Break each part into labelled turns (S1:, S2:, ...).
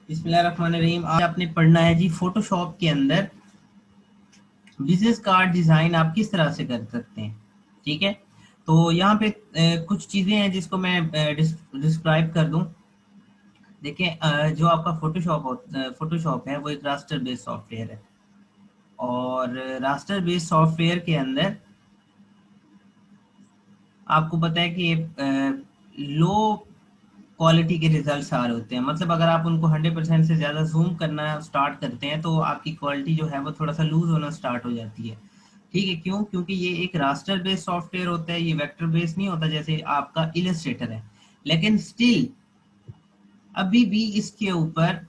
S1: बिस्मिल्लाहिर्रहमानिर्रहीम। आज आपने पढ़ना है जी फोटोशॉप के अंदर बिजनेस कार्ड डिजाइन आप किस तरह से कर सकते हैं। ठीक है, तो यहाँ पे कुछ चीजें हैं जिसको मैं डिस्क्राइब कर दूं। देखिए, जो आपका फोटोशॉप है वो एक रास्टर बेस्ड सॉफ्टवेयर है, और रास्टर बेस्ड सॉफ्टवेयर के अंदर आपको पता है कि लो क्वालिटी के रिजल्ट्स आ रहे होते हैं। मतलब अगर आप उनको 100% से ज़्यादा जूम करना स्टार्ट करते हैं तो आपकी क्वालिटी जो है वो थोड़ा सा लूज होना स्टार्ट हो जाती है। ठीक है, क्यों? क्योंकि ये एक रास्टर बेस्ड सॉफ्टवेयर होता है, ये वेक्टर बेस्ड नहीं होता जैसे आपका इलस्ट्रेटर है। लेकिन स्टिल अभी भी इसके ऊपर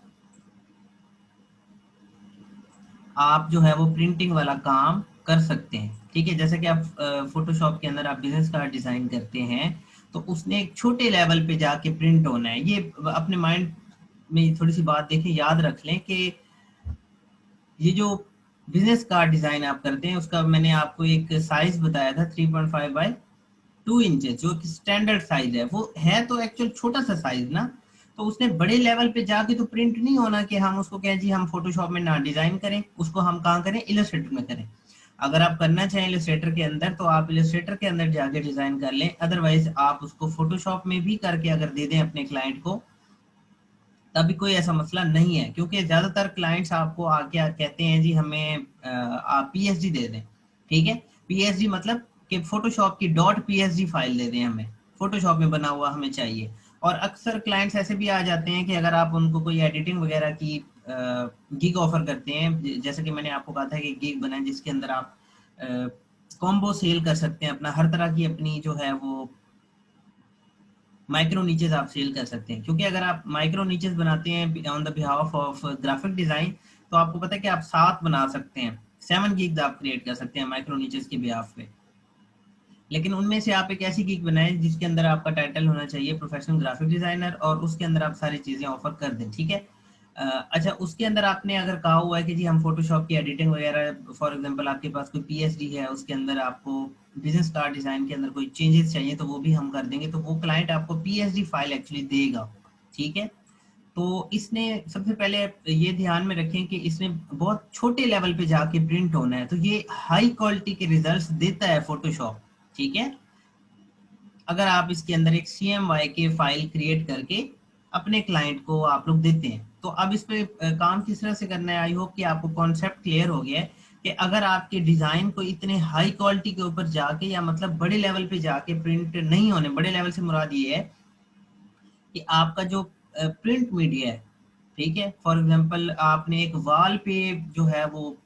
S1: आप जो है वो प्रिंटिंग वाला काम कर सकते हैं। ठीक है, जैसे कि आप फोटोशॉप के अंदर आप बिजनेस कार्ड डिजाइन करते हैं तो उसने एक छोटे लेवल पे जाके प्रिंट होना है। ये अपने माइंड में थोड़ी सी बात देखें, याद रख लें कि ये जो बिजनेस कार्ड डिजाइन आप करते हैं उसका मैंने आपको एक साइज बताया था 3.5 बाय 2 इंचेस, जो कि स्टैंडर्ड साइज है। वो है तो एक्चुअल छोटा सा साइज ना, तो उसने बड़े लेवल पे जाके तो प्रिंट नहीं होना कि हम उसको कहें जी हम फोटोशॉप में ना डिजाइन करें, उसको हम कहाँ करें, इलस्ट्रेटर में करें। अगर आप करना चाहें इलस्ट्रेटर के अंदर तो आप इलस्ट्रेटर के अंदर जाके डिजाइन कर लें, अदरवाइज आप उसको फोटोशॉप में भी करके अगर दे दें अपने क्लाइंट को तभी कोई ऐसा मसला नहीं है। क्योंकि ज्यादातर क्लाइंट्स आपको आके कहते हैं जी हमें आप पीएसडी दे दें। ठीक है, पीएसडी मतलब कि फोटोशॉप की डॉट पीएसडी फाइल दे दें, हमें फोटोशॉप में बना हुआ हमें चाहिए। और अक्सर क्लाइंट्स ऐसे भी आ जाते हैं कि अगर आप उनको कोई एडिटिंग वगैरह की गिग ऑफर करते हैं, जैसे कि मैंने आपको कहा था कि गिग बनाए जिसके अंदर आप कॉम्बो सेल कर सकते हैं, अपना हर तरह की अपनी जो है वो माइक्रो नीचेस आप सेल कर सकते हैं। क्योंकि अगर आप माइक्रो नीचेस बनाते हैं on the behalf of graphic design तो आपको पता है कि आप 7 बना सकते हैं, 7 गिग्स आप क्रिएट कर सकते हैं माइक्रो नीचेस के बिहाफ पे। लेकिन उनमें से आप एक ऐसी गिग बनाएं जिसके अंदर आपका टाइटल होना चाहिए प्रोफेशनल ग्राफिक डिजाइनर, और उसके अंदर आप सारी चीजें ऑफर कर दें। ठीक है, अच्छा, उसके अंदर आपने अगर कहा हुआ है कि जी हम फोटोशॉप की एडिटिंग वगैरह, फॉर एग्जांपल आपके पास कोई पीएचडी है उसके अंदर आपको बिजनेस कार्ड डिजाइन के अंदर कोई चेंजेस चाहिए तो वो भी हम कर देंगे, तो वो क्लाइंट आपको पीएचडी फाइल एक्चुअली देगा। ठीक है, तो इसने सबसे पहले ये ध्यान में रखें कि इसने बहुत छोटे लेवल पे जाके प्रिंट होना है, तो ये हाई क्वालिटी के रिजल्ट्स देता है फोटोशॉप। ठीक है, अगर आप इसके अंदर एक CMYK फाइल क्रिएट करके अपने क्लाइंट को आप लोग देते हैं, तो अब इस पे काम किस तरह से करना है। आई होप कि आपको कॉन्सेप्ट क्लियर हो गया है कि अगर आपके डिजाइन को इतने हाई क्वालिटी के ऊपर जाके या मतलब बड़े लेवल पे जाके प्रिंट नहीं होने, बड़े लेवल से मुराद ये है कि आपका जो प्रिंट मीडिया है, ठीक है, फॉर एग्जांपल आपने एक वॉल पे जो है वो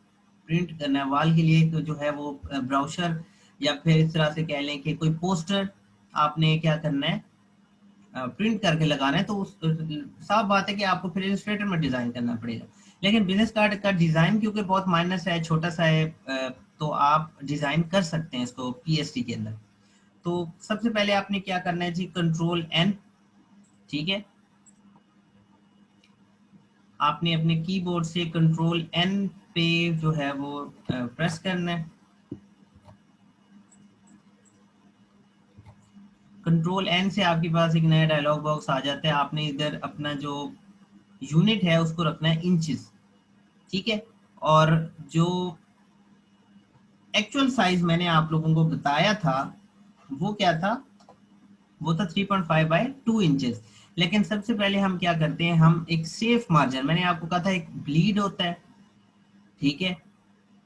S1: प्रिंट करना है, वॉल के लिए एक जो है वो ब्राउशर या फिर इस तरह से कह लें कि कोई पोस्टर आपने क्या करना है, प्रिंट करके लगाना है, तो उस साफ बात है कि आपको फिर इलस्ट्रेटर में डिजाइन करना पड़ेगा। लेकिन बिजनेस कार्ड का डिजाइन क्योंकि बहुत माइनर सा है, छोटा सा है, तो आप डिजाइन कर सकते हैं इसको पीएसटी के अंदर। तो सबसे पहले आपने क्या करना है जी, कंट्रोल N। ठीक है, आपने अपने कीबोर्ड से कंट्रोल N पे जो है वो प्रेस करना है। कंट्रोल N से आपके पास एक नया डायलॉग बॉक्स आ जाता है। आपने इधर अपना जो यूनिट है उसको रखना है इंचेस। ठीक है, और जो एक्चुअल साइज मैंने आप लोगों को बताया था वो क्या था, वो था 3.5 बाय 2 इंचेस। लेकिन सबसे पहले हम क्या करते हैं, हम एक सेफ मार्जिन, मैंने आपको कहा था एक ब्लीड होता है, ठीक है,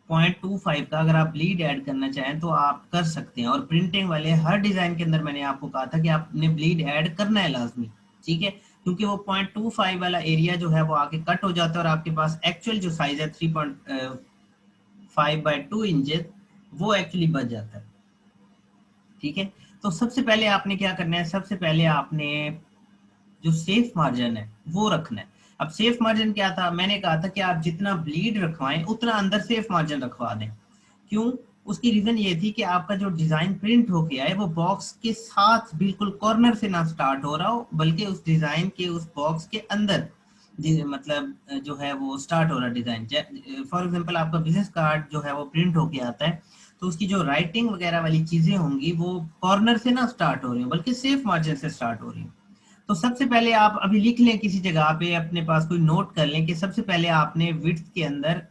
S1: 0.25 का अगर आप ब्लीड ऐड करना चाहें तो आप कर सकते हैं। और प्रिंटिंग वाले हर डिजाइन के अंदर मैंने आपको कहा था कि आपने ब्लीड ऐड करना है लाजमी। ठीक है, क्योंकि वो 0.25 वाला एरिया जो है वो आके कट हो जाता है और आपके पास एक्चुअल जो साइज है 3.5 बाय 2 इंचेस वो एक्चुअली बच जाता है। ठीक है, तो सबसे पहले आपने क्या करना है, सबसे पहले आपने जो सेफ मार्जिन है वो रखना है। अब सेफ मार्जिन क्या था, मैंने कहा था कि आप जितना ब्लीड रखवाएं उतना अंदर सेफ मार्जिन रखवा दें। क्यों? उसकी रीजन ये थी कि आपका जो डिजाइन प्रिंट होके आए वो बॉक्स के साथ बिल्कुल कॉर्नर से ना स्टार्ट हो रहा हो, बल्कि उस डिजाइन के उस बॉक्स के अंदर मतलब जो है वो स्टार्ट हो रहा डिजाइन। फॉर एग्जांपल आपका बिजनेस कार्ड जो है वो प्रिंट होके आता है तो उसकी जो राइटिंग वगैरह वाली चीजें होंगी वो कॉर्नर से ना स्टार्ट हो रही हो बल्कि सेफ मार्जिन से स्टार्ट हो रही हो। तो सबसे पहले आप अभी लिख लें किसी जगह पे, अपने पास कोई नोट कर लें कि सबसे पहले आपने विड्थ के अंदर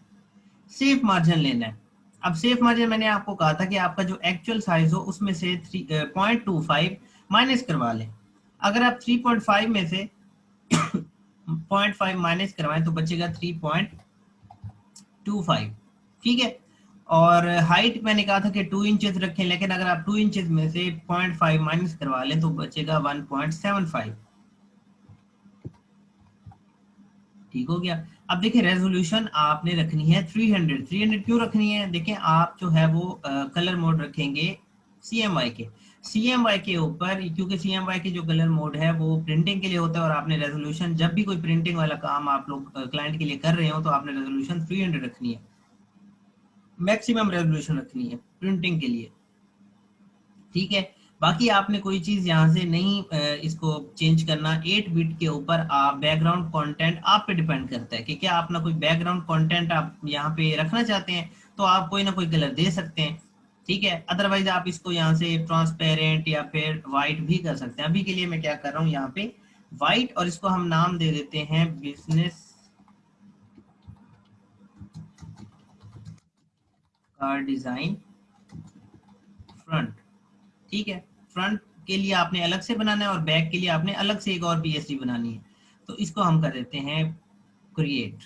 S1: सेफ मार्जिन लेना है। अब सेफ मार्जिन मैंने आपको कहा था कि आपका जो एक्चुअल साइज हो उसमें से 0.25 माइनस करवा लें। अगर आप 3.5 में से 0.5 माइनस करवाएं तो बचेगा 3.25, ठीक है। और हाइट मैंने कहा था कि 2 इंचेस रखें, लेकिन अगर आप 2 इंचेस में से 0.5 माइनस करवा लें तो बचेगा 1.75, ठीक हो गया। अब देखिए रेजोल्यूशन आपने रखनी है 300 क्यों रखनी है? देखिए आप जो है वो कलर मोड रखेंगे CMY के, CMY के ऊपर, क्योंकि CMY के जो कलर मोड है वो प्रिंटिंग के लिए होता है, और आपने रेजोल्यूशन जब भी कोई प्रिंटिंग वाला काम आप लोग क्लाइंट के लिए कर रहे हो तो आपने रेजोल्यूशन 300 रखनी है, मैक्सिमम रेजोल्यूशन रखनी है प्रिंटिंग के लिए, ठीक है। बाकी आपने कोई चीज यहाँ से नहीं इसको चेंज करना। 8 बिट के ऊपर आप बैकग्राउंड कंटेंट आप पे डिपेंड करता है कि क्या आप ना कोई बैकग्राउंड कंटेंट आप यहाँ पे रखना चाहते हैं तो आप कोई ना कोई कलर दे सकते हैं, ठीक है। अदरवाइज आप इसको यहाँ से ट्रांसपेरेंट या फिर व्हाइट भी कर सकते हैं। अभी के लिए मैं क्या कर रहा हूँ यहाँ पे व्हाइट, और इसको हम नाम दे देते हैं बिजनेस कार्ड डिजाइन फ्रंट, ठीक है। फ्रंट के लिए आपने अलग से बनाना है और बैक के लिए आपने अलग से एक और पीएसडी बनानी है। तो इसको हम कर देते हैं क्रिएट।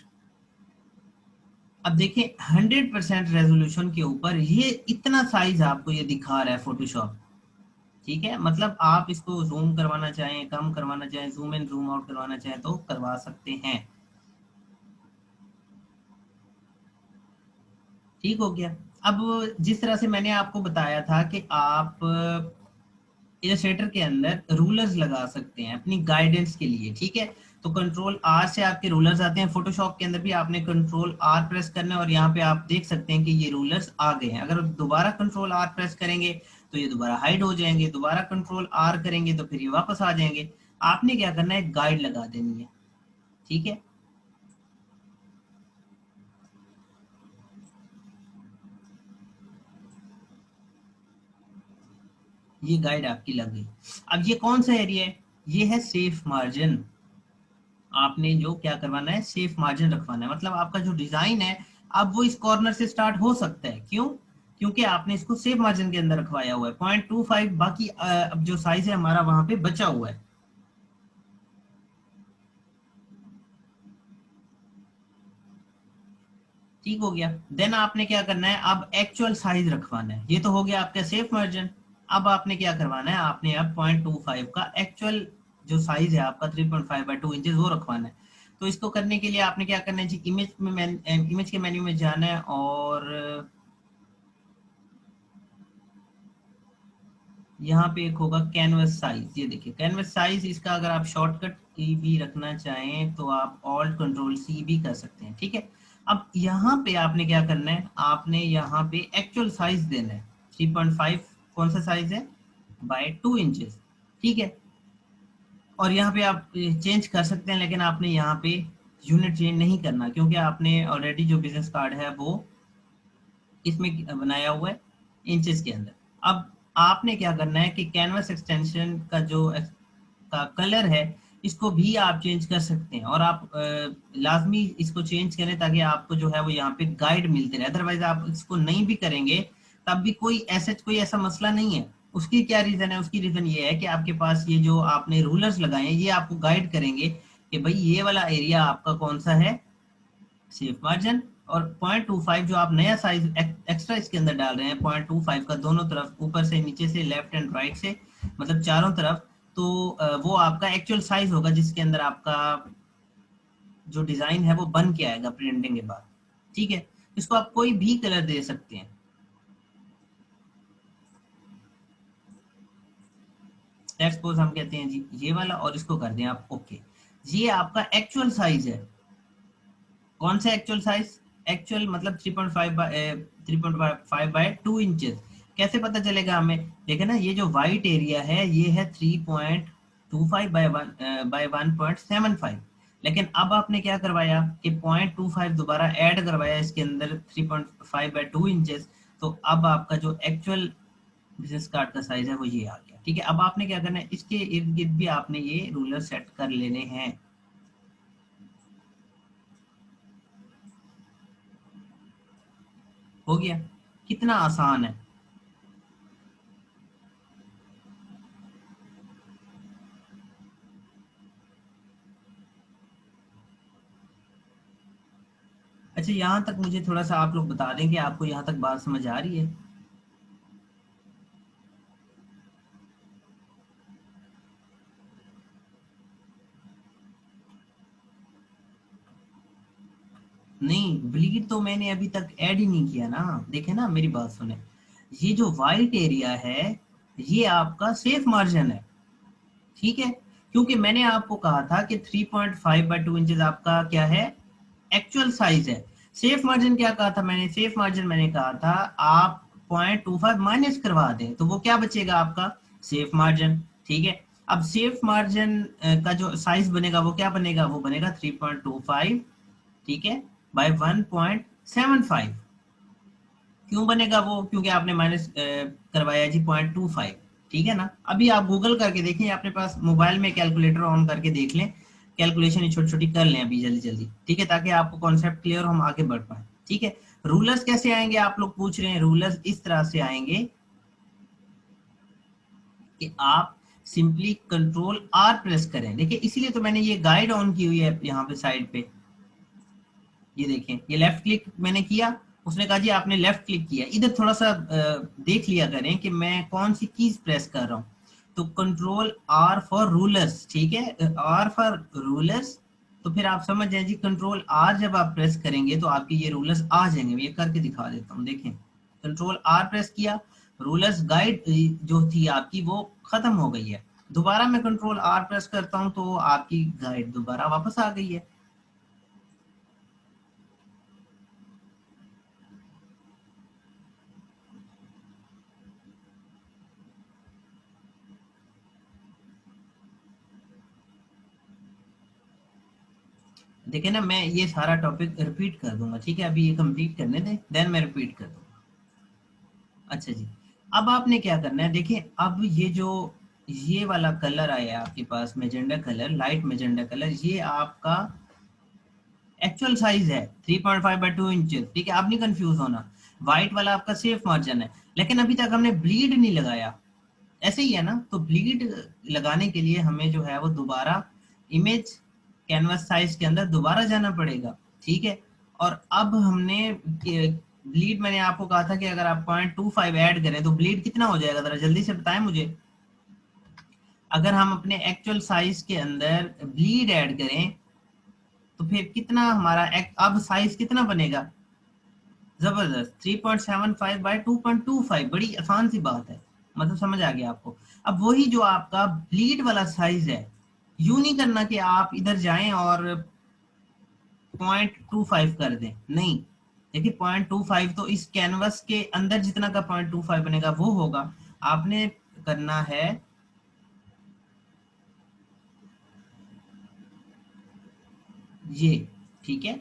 S1: अब देखिए 100% रेजोल्यूशन के ऊपर ये इतना साइज आपको ये दिखा रहा है फोटोशॉप, ठीक है। मतलब आप इसको जूम करवाना चाहें, कम करवाना चाहें, जूम इन जूम आउट करवाना चाहें तो करवा सकते हैं, ठीक हो गया। अब जिस तरह से मैंने आपको बताया था कि आप इलस्ट्रेटर के अंदर रूलर्स लगा सकते हैं अपनी गाइडेंस के लिए, ठीक है। तो कंट्रोल आर से आपके रूलर्स आते हैं। फोटोशॉप के अंदर भी आपने कंट्रोल आर प्रेस करना है और यहाँ पे आप देख सकते हैं कि ये रूलर्स आ गए हैं। अगर दोबारा कंट्रोल आर प्रेस करेंगे तो ये दोबारा हाइड हो जाएंगे, दोबारा कंट्रोल आर करेंगे तो फिर ये वापस आ जाएंगे। आपने क्या करना है, गाइड लगा देनी है, ठीक है। ये गाइड आपकी लग गई। अब ये कौन सा एरिया है? ये है सेफ मार्जिन। आपने जो क्या करवाना है, सेफ मार्जिन रखवाना है। मतलब आपका जो डिजाइन है अब वो इस कॉर्नर से स्टार्ट हो सकता है, क्यों? क्योंकि आपने इसको सेफ मार्जिन के अंदर रखवाया हुआ है 0.25। बाकी अब जो साइज है हमारा वहां पे बचा हुआ है, ठीक हो गया। देन आपने क्या करना है, अब एक्चुअल साइज रखवाना है। ये तो हो गया आपका सेफ मार्जिन। अब आपने क्या करवाना है, आपने अब 0.25 का एक्चुअल जो साइज है आपका 3.5/2 इंचेस वो रखवाना है। तो इसको करने के लिए आपने क्या करना है जी, इमेज के मेन्यू में जाना है और यहाँ पे एक होगा कैनवस साइज। ये देखिए कैनवस साइज, इसका अगर आप शॉर्टकट की भी रखना चाहें तो आप ऑल्ट कंट्रोल सी भी कर सकते हैं, ठीक है। अब यहाँ पे आपने क्या करना है, आपने यहाँ पे एक्चुअल साइज देना है 3.5। कौन सा साइज है? बाय 2 इंचेस, ठीक है। और यहाँ पे आप चेंज कर सकते हैं, लेकिन आपने यहाँ पे यूनिट चेंज नहीं करना क्योंकि आपने ऑलरेडी जो बिजनेस कार्ड है वो इसमें बनाया हुआ है इंचेस के अंदर। अब आपने क्या करना है कि कैनवस एक्सटेंशन का जो का कलर है इसको भी आप चेंज कर सकते हैं, और आप लाजमी इसको चेंज करें ताकि आपको जो है वो यहाँ पे गाइड मिलते रहे। अदरवाइज आप इसको नहीं भी करेंगे तब भी कोई ऐसा मसला नहीं है। उसकी क्या रीजन है? उसकी रीजन ये है कि आपके पास ये जो आपने रूलर्स लगाए हैं ये आपको गाइड करेंगे कि भाई ये वाला एरिया आपका कौन सा है, सेफ मार्जिन। और 0.25 जो आप नया साइज एक्स्ट्रा इसके अंदर डाल रहे हैं 0.25 का, दोनों तरफ ऊपर से नीचे से लेफ्ट एंड राइट से, मतलब चारों तरफ, तो वो आपका एक्चुअल साइज होगा जिसके अंदर आपका जो डिजाइन है वो बन के आएगा प्रिंटिंग के बाद, ठीक है। इसको आप कोई भी कलर दे सकते हैं। लेट्स सपोज हम कहते हैं जी ये वाला, और इसको कर दें आप ओके। ये आपका एक्चुअल साइज है। कौन सा एक्चुअल साइज? एक्चुअल मतलब 3.5/2 इंचेस। कैसे पता चलेगा हमें? देखे ना, ये जो व्हाइट एरिया है ये है 3.25/1.75। लेकिन अब आपने क्या करवाया कि 0.25 दोबारा ऐड करवाया इसके अंदर 3.5/2 इंचेस। तो अब आपका जो एक्चुअल बिजनेस कार्ड का साइज है वो ये आ गया। ठीक है, अब आपने क्या करना है, इसके इर्द गिर्द भी आपने ये रूलर सेट कर लेने हैं। हो गया, कितना आसान है। अच्छा, यहाँ तक मुझे थोड़ा सा आप लोग बता दें कि आपको यहाँ तक बात समझ आ रही है? नहीं, ब्लीड तो मैंने अभी तक ऐड ही नहीं किया ना। देखे ना, मेरी बात सुने, ये जो वाइट एरिया है ये आपका सेफ मार्जिन है। ठीक है, क्योंकि मैंने आपको कहा था कि 3.5/2 इंचेस आपका क्या है, एक्चुअल साइज है। सेफ मार्जिन क्या कहा था मैंने, सेफ मार्जिन मैंने कहा था आप 0.25 माइनस करवा दें तो वो क्या बचेगा आपका, सेफ मार्जिन। ठीक है, अब सेफ मार्जिन का जो साइज बनेगा वो क्या बनेगा, वो बनेगा 3.25, ठीक है, बाय 1.75। क्यों बनेगा वो, क्योंकि आपने माइनस करवाया जी 0.25। ठीक है ना, अभी आप गूगल करके देखें, अपने पास मोबाइल में कैलकुलेटर ऑन करके देख लें, कैलकुलेशन छोटी छोटी कर लें अभी जल्दी जल्दी। ठीक है, ताकि आपको कॉन्सेप्ट क्लियर हो, हम आगे बढ़ पाए। ठीक है, रूलर्स कैसे आएंगे आप लोग पूछ रहे हैं, रूलर्स इस तरह से आएंगे कि आप सिंपली कंट्रोल आर प्रेस करें। देखिए, इसीलिए तो मैंने ये गाइड ऑन की हुई है यहाँ पे साइड पे। ये देखें, ये लेफ्ट क्लिक मैंने किया, उसने कहा जी आपने लेफ्ट क्लिक किया। इधर थोड़ा सा देख लिया करें कि मैं कौन सी कीज प्रेस कर रहा हूँ। तो कंट्रोल आर फॉर रूलर्स, ठीक है, आर फॉर रूलर्स। तो फिर आप समझ जाए जी, कंट्रोल आर जब आप प्रेस करेंगे तो आपके ये रूलर्स आ जाएंगे। मैं ये करके दिखा देता हूँ, देखें, कंट्रोल आर प्रेस किया, रूलर्स गाइड जो थी आपकी वो खत्म हो गई है। दोबारा मैं कंट्रोल आर प्रेस करता हूँ तो आपकी गाइड दोबारा वापस आ गई है। देखिए ना, मैं ये सारा टॉपिक रिपीट कर दूंगा। ठीक है, अभी ये कंप्लीट करने दें, देन मैं रिपीट कर दूंगा। अच्छा जी, अब आपने क्या करना है, देखिए अब ये जो ये वाला कलर आया है आपके पास, magenta colour, light magenta colour, ये आपका एक्चुअल साइज है 3.5/2 इंच। ठीक है, आप नहीं कंफ्यूज होना। व्हाइट वाला आपका सेफ मार्जिन है, लेकिन अभी तक हमने ब्लीड नहीं लगाया। ऐसे ही है ना, तो ब्लीड लगाने के लिए हमें जो है वो दोबारा इमेज कैनवस साइज के अंदर दोबारा जाना पड़ेगा। ठीक है, और अब हमने ब्लीड, मैंने आपको कहा था कि अगर आप 0.25 ऐड करें तो ब्लीड कितना हो जाएगा, जरा जल्दी से बताएं मुझे। अगर हम अपने एक्चुअल साइज के अंदर ब्लीड ऐड करें तो फिर कितना हमारा अब साइज कितना बनेगा, जबरदस्त 3.75/2.25। बड़ी आसान सी बात है, मतलब समझ आ गया आपको। अब वही जो आपका ब्लीड वाला साइज है, यूं नहीं करना कि आप इधर जाएं और 0.25 कर दें, नहीं। देखिए 0.25 तो इस कैनवस के अंदर जितना का 0.25 बनेगा वो होगा। आपने करना है ये, ठीक है,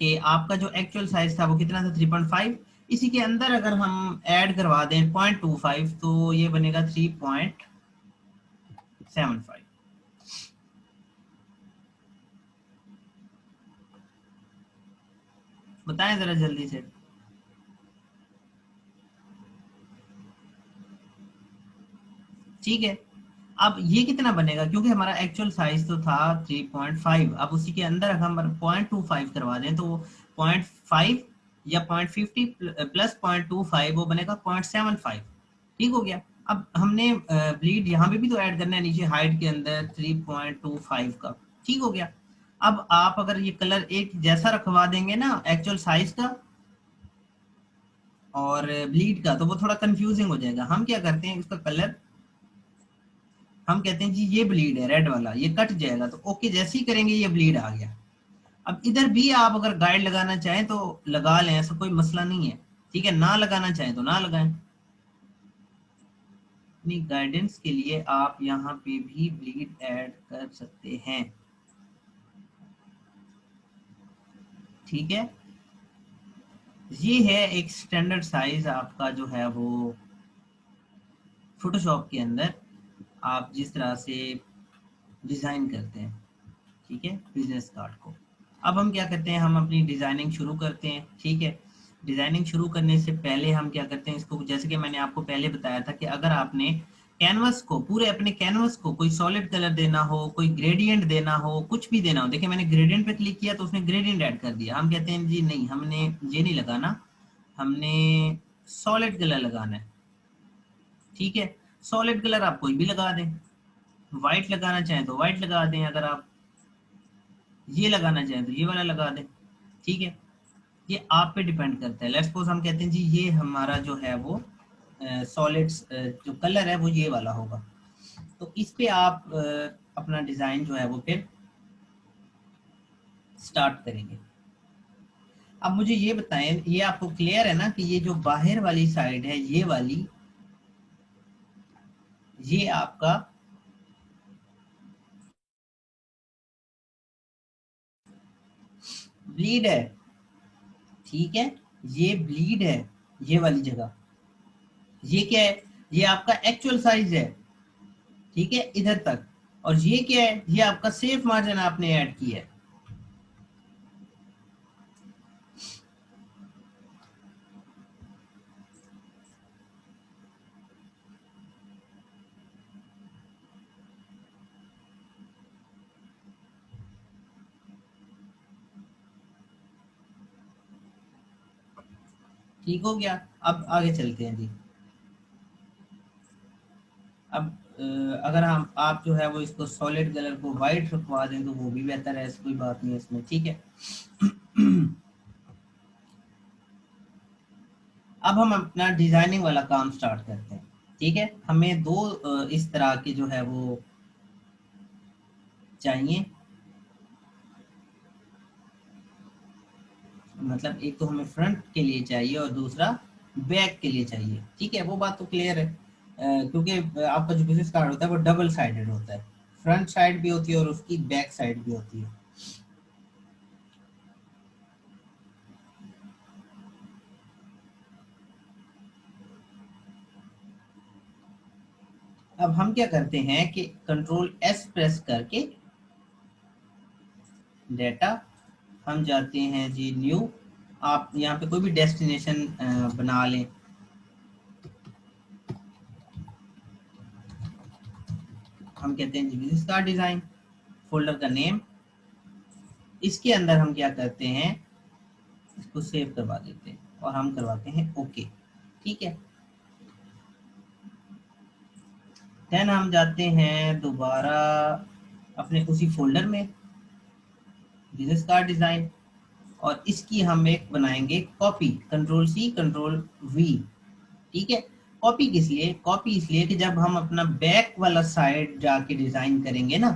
S1: कि आपका जो एक्चुअल साइज था वो कितना था, 3.5। इसी के अंदर अगर हम ऐड करवा दें 0.25 तो ये बनेगा 3.75। बताएं जरा जल्दी से। ठीक है, अब ये कितना बनेगा, क्योंकि हमारा एक्चुअल साइज तो था 3.5, अब उसी के अंदर अगर हम 0.25 करवा दें तो 0.5 या 0.50 प्लस 0.25 वो बनेगा 0.75। ठीक हो गया। अब हमने ब्लीड यहाँ पे भी तो ऐड करना है नीचे हाइट के अंदर 3.25 का। ठीक हो गया। अब आप अगर ये कलर एक जैसा रखवा देंगे ना एक्चुअल साइज का और ब्लीड का, तो वो थोड़ा कंफ्यूजिंग हो जाएगा। हम क्या करते हैं, उसका कलर हम कहते हैं जी ये ब्लीड है रेड वाला, ये कट जाएगा, तो ओके जैसे ही करेंगे ये ब्लीड आ गया। अब इधर भी आप अगर गाइड लगाना चाहें तो लगा लें, ऐसा कोई मसला नहीं है। ठीक है, ना लगाना चाहें तो ना लगाएं। अपनी गाइडेंस के लिए आप यहाँ पे भी ब्लीड ऐड कर सकते हैं। ठीक है, ये है एक स्टैंडर्ड साइज आपका जो है वो फोटोशॉप के अंदर आप जिस तरह से डिज़ाइन करते हैं, ठीक है, बिजनेस कार्ड को। अब हम क्या करते हैं, हम अपनी डिज़ाइनिंग शुरू करते हैं, ठीक है। डिज़ाइनिंग शुरू करने से पहले हम क्या करते हैं, इसको जैसे कि मैंने आपको पहले बताया था कि अगर आपने कैनवस को, पूरे अपने कैनवस को कोई सॉलिड कलर देना हो, कोई ग्रेडियंट देना हो, कुछ भी देना हो, देखिए मैंने ग्रेडियंट पे क्लिक किया तो उसने ग्रेडियंट ऐड कर दिया। हम कहते हैं जी नहीं, हमने ये नहीं लगाना, हमने सॉलिड कलर लगाना है, ठीक है। सॉलिड कलर आप कोई भी लगा दें, व्हाइट लगाना चाहें तो व्हाइट लगा दें, अगर आप ये लगाना चाहें तो ये वाला लगा दें, ठीक है। ये आप पे डिपेंड करता है। लेट्स सपोज हम कहते हैं जी ये हमारा जो है वो सॉलिड्स जो कलर है वो ये वाला होगा, तो इस पे आप अपना डिजाइन जो है वो फिर स्टार्ट करेंगे। अब मुझे ये बताएं, ये आपको क्लियर है ना कि ये जो बाहर वाली साइड है, ये वाली, ये आपका ब्लीड है, ठीक है, ये ब्लीड है, ये वाली जगह। ये क्या है, ये आपका एक्चुअल साइज है, ठीक है, इधर तक। और ये क्या है, ये आपका सेफ मार्जिन आपने ऐड किया है। ठीक हो गया। अब आगे चलते हैं जी। अब अगर हम आप जो है वो इसको सॉलिड कलर को वाइट रखवा दें तो वो भी बेहतर है, ऐसी कोई बात नहीं है इसमें, ठीक है। अब हम अपना डिजाइनिंग वाला काम स्टार्ट करते हैं, ठीक है। हमें दो इस तरह के जो है वो चाहिए, मतलब एक तो हमें फ्रंट के लिए चाहिए और दूसरा बैक के लिए चाहिए, ठीक है। वो बात तो क्लियर है, क्योंकि आपका जो बिजनेस कार्ड होता है वो डबल साइडेड होता है, फ्रंट साइड भी होती है और उसकी बैक साइड भी होती है। अब हम क्या करते हैं कि कंट्रोल एस प्रेस करके डेटा, हम जाते हैं जी न्यू, आप यहाँ पे कोई भी डेस्टिनेशन बना लें, हम कहते हैं जी बिजनेस कार्ड डिजाइन, फोल्डर का नेम, इसके अंदर हम क्या करते हैं, इसको सेव करवा देते हैं और हम करवाते हैं ओके, ठीक है। देन हम जाते हैं दोबारा अपने उसी फोल्डर में, बिजनेस कार्ड डिजाइन, और इसकी हम एक बनाएंगे copy, control C control V, ठीक है। कॉपी किस लिए, कॉपी इसलिए कि जब हम अपना बैक वाला साइड जाके डिजाइन करेंगे ना,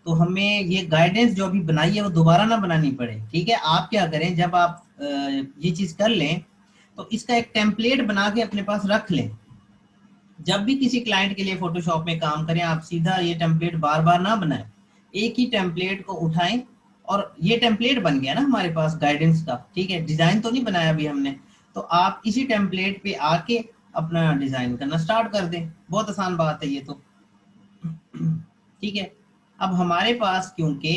S1: तो हमें ये गाइडेंस जो अभी बनाई है वो दोबारा ना बनानी पड़े, ठीक है। आप क्या करें, जब आप ये चीज कर लें तो इसका एक टेम्पलेट बना के अपने पास रख लें। जब भी किसी क्लाइंट के लिए फोटोशॉप में काम करें, आप सीधा ये टेम्पलेट बार बार ना बनाएं, एक ही टेम्पलेट को उठाएं, और ये टेम्पलेट बन गया ना हमारे पास गाइडेंस का, ठीक है। डिजाइन तो नहीं बनाया अभी हमने, तो आप इसी टेम्पलेट पे आके अपना डिजाइन करना स्टार्ट कर दें, बहुत आसान बात है ये तो, ठीक है। अब हमारे पास क्योंकि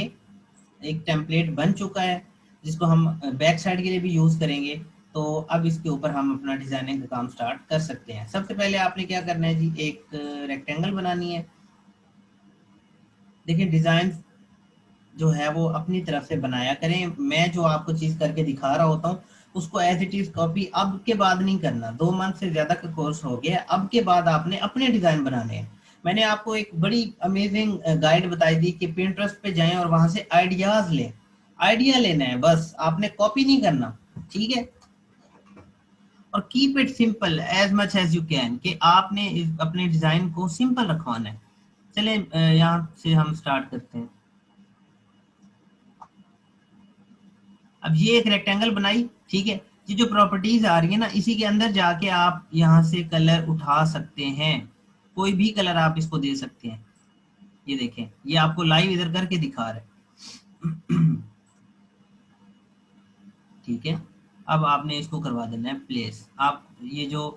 S1: एक टेम्पलेट बन चुका है जिसको हम बैक साइड के लिए भी यूज करेंगे, तो अब इसके ऊपर हम अपना डिजाइनिंग का काम स्टार्ट कर सकते हैं। सबसे पहले आपने क्या करना है जी, एक रेक्टेंगल बनानी है। देखिए डिजाइन जो है वो अपनी तरफ से बनाया करें, मैं जो आपको चीज करके दिखा रहा होता हूँ उसको एज इट इज कॉपी अब के बाद नहीं करना। 2 मंथ से ज्यादा का कोर्स हो गया, अब के बाद आपने अपने डिजाइन बनाने हैं। मैंने आपको एक बड़ी अमेजिंग गाइड बताई थी कि पिंटरेस्ट पे जाएं और वहां से आइडियाज लें, आइडिया लेना है बस, आपने कॉपी नहीं करना, ठीक है। और keep it simple as much as you can, कि आपने अपने डिजाइन को सिंपल रखवाना है। चले यहाँ से हम स्टार्ट करते हैं। अब ये एक रेक्टेंगल बनाई, ठीक है। ये जो प्रॉपर्टीज आ रही है ना, इसी के अंदर जाके आप यहाँ से कलर उठा सकते हैं, कोई भी कलर आप इसको दे सकते हैं। ये देखें, ये आपको लाइव इधर करके दिखा रहा है। ठीक है। अब आपने इसको करवा देना है प्लेस। आप ये जो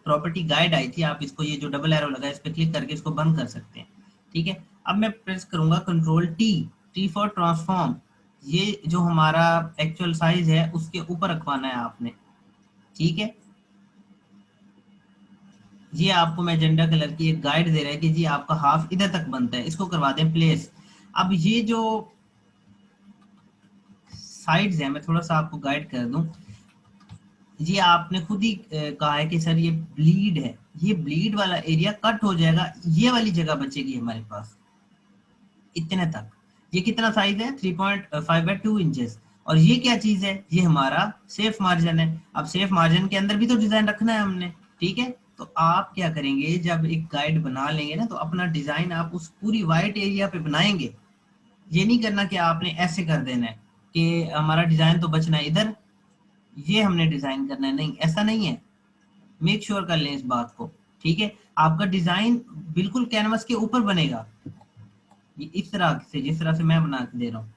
S1: प्रॉपर्टी गाइड आई थी, आप इसको ये जो डबल एरो लगा है इस पे क्लिक करके इसको बंद कर सकते हैं। ठीक है, अब मैं प्रेस करूंगा control T, T for transform. ये जो हमारा एक्चुअल साइज है उसके ऊपर रखवाना है आपने। ठीक है, ये आपको मैजेंडा कलर की एक गाइड दे रहा है कि जी आपका हाफ इधर तक बनता है, इसको करवा दें प्लेस। अब ये जो साइड्स है, मैं थोड़ा सा आपको गाइड कर दूं। ये आपने खुद ही कहा है कि सर ये ब्लीड है, ये ब्लीड वाला एरिया कट हो जाएगा, ये वाली जगह बचेगी हमारे पास इतने तक। ये कितना साइज है, 3.5 बाय 2 इंचेस। और ये क्या चीज है, ये हमारा सेफ मार्जिन है। अब सेफ मार्जिन के अंदर भी तो डिजाइन रखना है हमने। ठीक है, तो आप क्या करेंगे, जब एक गाइड बना लेंगे ना, तो अपना डिजाइन आप उस पूरी वाइट एरिया पे बनाएंगे। ये नहीं करना कि आपने ऐसे कर देना है कि हमारा डिजाइन तो बचना है इधर, ये हमने डिजाइन करना है, नहीं ऐसा नहीं है। मेक श्योर कर लें इस बात को। ठीक है, आपका डिजाइन बिल्कुल कैनवस के ऊपर बनेगा, ये इस तरह से जिस तरह से मैं बना के दे रहा हूँ।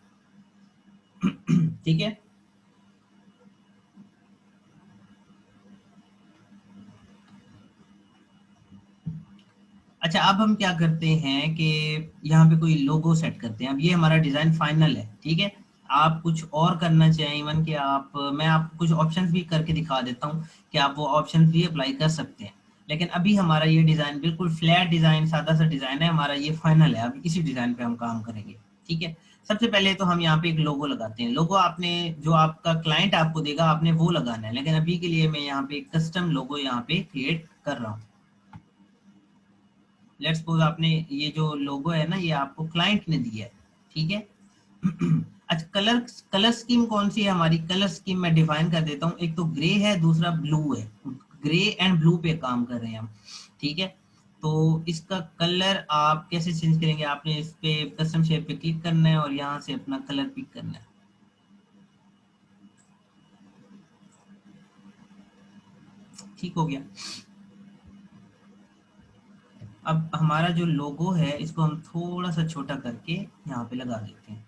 S1: ठीक है, अच्छा अब हम क्या करते हैं कि यहाँ पे कोई लोगो सेट करते हैं। अब ये हमारा डिजाइन फाइनल है। ठीक है, आप कुछ और करना चाहें, इवन कि आप, मैं आपको कुछ ऑप्शंस भी करके दिखा देता हूँ कि आप वो ऑप्शंस भी अप्लाई कर सकते हैं। लेकिन अभी हमारा ये डिजाइन बिल्कुल फ्लैट डिजाइन, सादा सा डिजाइन है हमारा, ये फाइनल है। अब इसी डिजाइन पे हम काम करेंगे। ठीक है, सबसे पहले तो हम यहाँ पे एक लोगो लगाते हैं। लोगो आपने, जो आपका क्लाइंट आपको देगा, आपने वो लगाना है। लेकिन अभी के लिए मैं यहाँ पे एक कस्टम लोगो यहाँ पे क्रिएट कर रहा हूँ। लेट्स सपोज आपने ये जो लोगो है ना, ये आपको क्लाइंट ने दिया है। ठीक है। अच्छा, कलर, कलर स्कीम कौन सी है हमारी, कलर स्कीम मैं डिफाइन कर देता हूँ। एक तो ग्रे है, दूसरा ब्लू है। ग्रे एंड ब्लू पे काम कर रहे हैं हम। ठीक है, तो इसका कलर आप कैसे चेंज करेंगे, आपने इस पे कस्टम शेप पे क्लिक करना है और यहाँ से अपना कलर पिक करना है। ठीक हो गया। अब हमारा जो लोगो है इसको हम थोड़ा सा छोटा करके यहाँ पे लगा देते हैं,